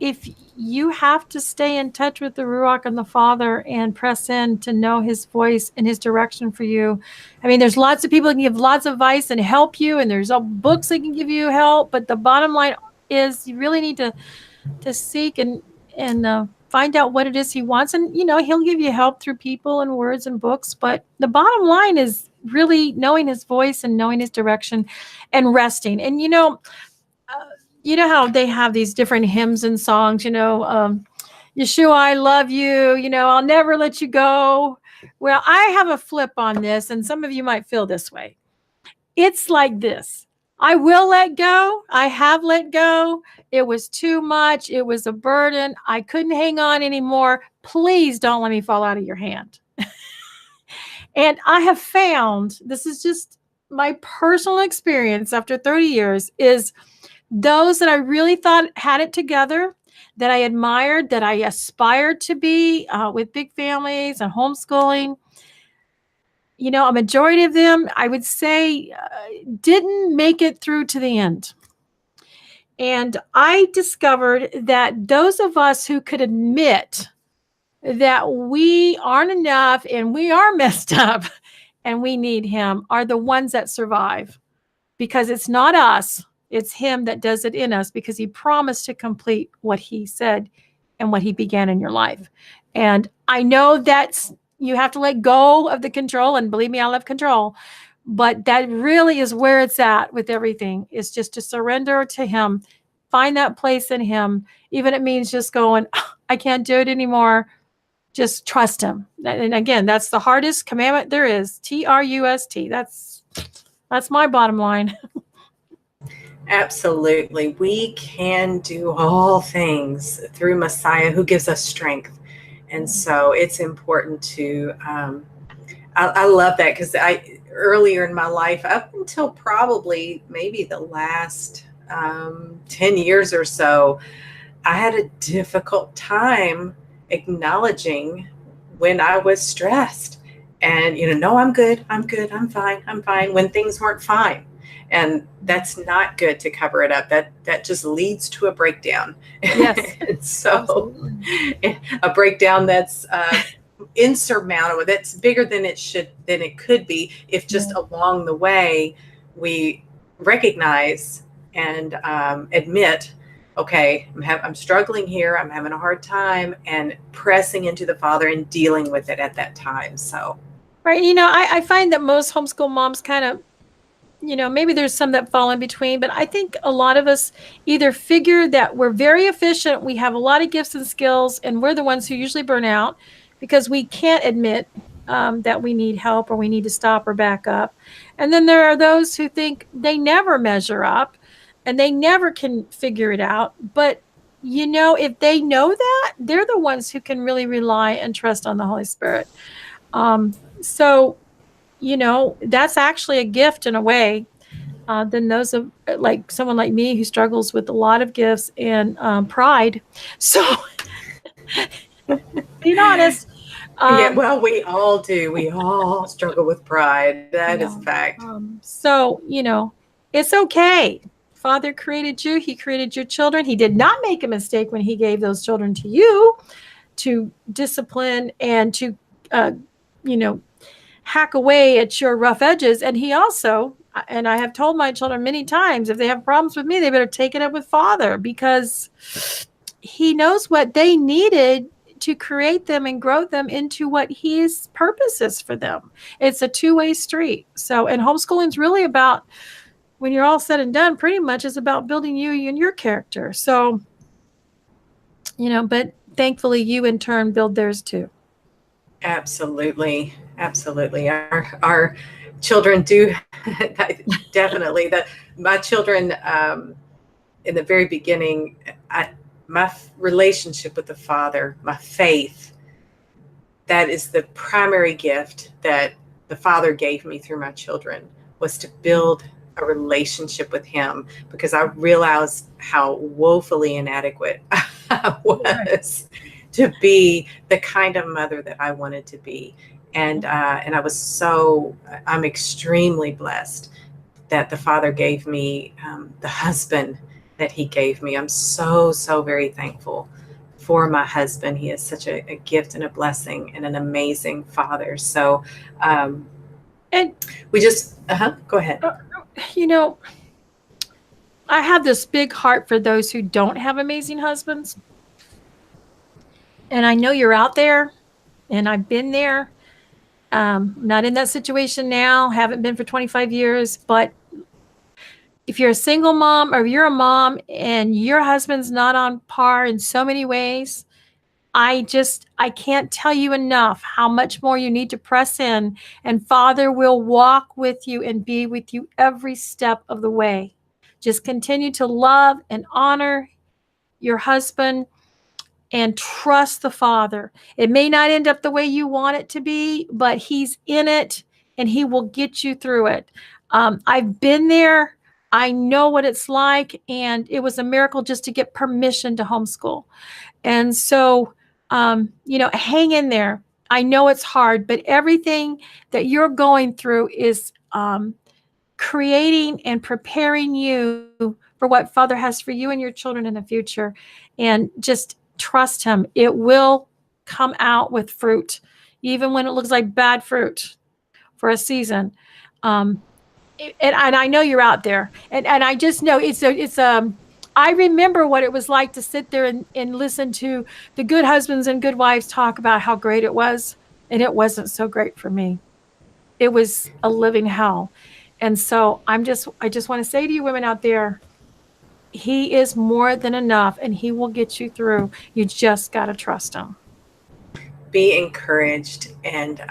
if you have to stay in touch with the Ruach and the Father and press in to know his voice and his direction for you. I mean, there's lots of people that can give lots of advice and help you, and there's books that can give you help, but the bottom line is you really need to seek and find out what it is he wants. And, he'll give you help through people and words and books. But the bottom line is really knowing his voice and knowing his direction and resting. And, how they have these different hymns and songs, Yeshua, I love you, I'll never let you go. Well, I have a flip on this, and some of you might feel this way. It's like this. I will let go. I have let go. It was too much. It was a burden. I couldn't hang on anymore. Please don't let me fall out of your hand. And I have found, this is just my personal experience after 30 years, is those that I really thought had it together, that I admired, that I aspired to be with big families and homeschooling, a majority of them, I would say, didn't make it through to the end. And I discovered that those of us who could admit that we aren't enough and we are messed up and we need him are the ones that survive, because it's not us. It's him that does it in us, because he promised to complete what he said and what he began in your life. And I know that's, you have to let go of the control, and believe me, I love control, but that really is where it's at with everything, is just to surrender to him, find that place in him. Even it means just going, I can't do it anymore. Just trust him. And again, that's the hardest commandment there is. Trust. That's my bottom line. Absolutely. We can do all things through Messiah who gives us strength. And so it's important to, I love that, because earlier in my life, up until probably maybe the last 10 years or so, I had a difficult time acknowledging when I was stressed and, no, I'm good. I'm fine, when things weren't fine. And that's not good to cover it up. That just leads to a breakdown. Yes. So absolutely. A breakdown that's insurmountable, that's bigger than it could be, if just along the way we recognize and admit, okay, I'm struggling here, I'm having a hard time, and pressing into the Father and dealing with it at that time. So right. I find that most homeschool moms kind of, maybe there's some that fall in between, but I think a lot of us either figure that we're very efficient, we have a lot of gifts and skills, and we're the ones who usually burn out because we can't admit that we need help or we need to stop or back up. And then there are those who think they never measure up and they never can figure it out. But, if they know that, they're the ones who can really rely and trust on the Holy Spirit. So that's actually a gift in a way, than those of like someone like me who struggles with a lot of gifts and pride. So being honest. Yeah, well, we all do. We all struggle with pride. That is a fact. So, it's okay. Father created you. He created your children. He did not make a mistake when he gave those children to you to discipline and to, hack away at your rough edges. And he also, and I have told my children many times, if they have problems with me, they better take it up with Father, because he knows what they needed to create them and grow them into what his purpose is for them. It's a two-way street. So, and homeschooling is really about, when you're all said and done, pretty much is about building you and your character. So, but thankfully you in turn build theirs too. Absolutely. Our children do definitely. My children, in the very beginning, my relationship with the Father, my faith, that is the primary gift that the Father gave me through my children, was to build a relationship with him, because I realized how woefully inadequate I was to be the kind of mother that I wanted to be. And I'm extremely blessed that the Father gave me the husband that he gave me. I'm so very thankful for my husband. He is such a gift and a blessing and an amazing father. So, and we just, go ahead. I have this big heart for those who don't have amazing husbands. And I know you're out there, and I've been there. Not in that situation now, haven't been for 25 years, but if you're a single mom or you're a mom and your husband's not on par in so many ways, I can't tell you enough how much more you need to press in, and Father will walk with you and be with you every step of the way. Just continue to love and honor your husband and trust the Father. It may not end up the way you want it to be, but He's in it and He will get you through it. I've been there. I know what it's like, and it was a miracle just to get permission to homeschool. And so, hang in there. I know it's hard, but everything that you're going through is creating and preparing you for what Father has for you and your children in the future. And just trust Him. It will come out with fruit, even when it looks like bad fruit for a season. And I know you're out there, and I just know I remember what it was like to sit there and listen to the good husbands and good wives talk about how great it was, and it wasn't so great for me. It was a living hell. And so I just want to say to you women out there, He is more than enough, and He will get you through. You just got to trust Him. Be encouraged, and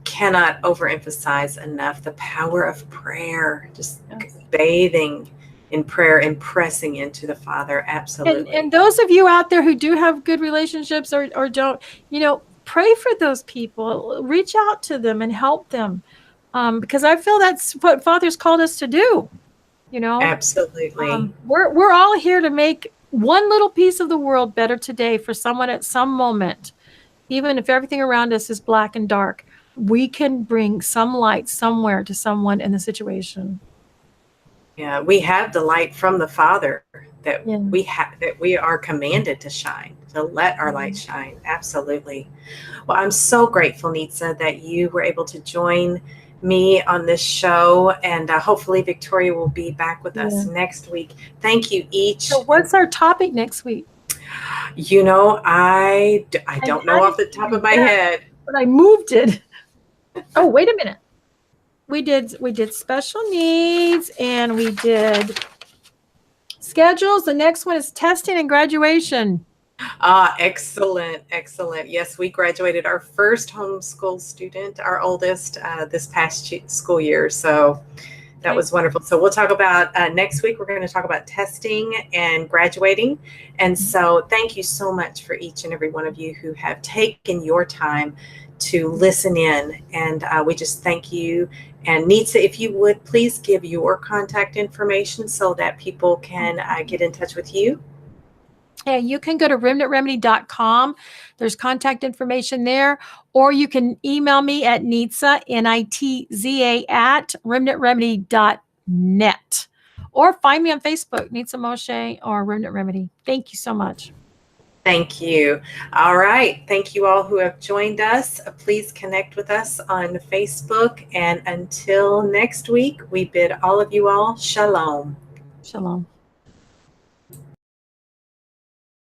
cannot overemphasize enough the power of prayer. Just bathing in prayer and pressing into the Father. Absolutely. And those of you out there who do have good relationships or don't, pray for those people. Reach out to them and help them, because I feel that's what Father's called us to do. Absolutely. We're all here to make one little piece of the world better today for someone at some moment. Even if everything around us is black and dark, we can bring some light somewhere to someone in the situation. Yeah, we have the light from the Father that we are commanded to shine, to let our light shine. Absolutely. Well, I'm so grateful, Nitza, that you were able to join me on this show, and hopefully Victoria will be back with us next week. Thank you each. So what's our topic next week? I don't know off the top of my head, but I moved it. Oh, wait a minute. We did special needs, and we did schedules. The next one is testing and graduation. Excellent. Yes, we graduated our first homeschool student, our oldest, this past school year. So that was wonderful. So we'll talk about next week. We're going to talk about testing and graduating. And so thank you so much for each and every one of you who have taken your time to listen in. And we just thank you. And Nitza, if you would please give your contact information so that people can get in touch with you. Yeah, you can go to remnantremedy.com. There's contact information there, or you can email me at Nitza, Nitza at remnantremedy.net, or find me on Facebook, Nitza Moshe or Remnant Remedy. Thank you so much. Thank you. All right. Thank you all who have joined us. Please connect with us on Facebook. And until next week, we bid all of you all shalom. Shalom.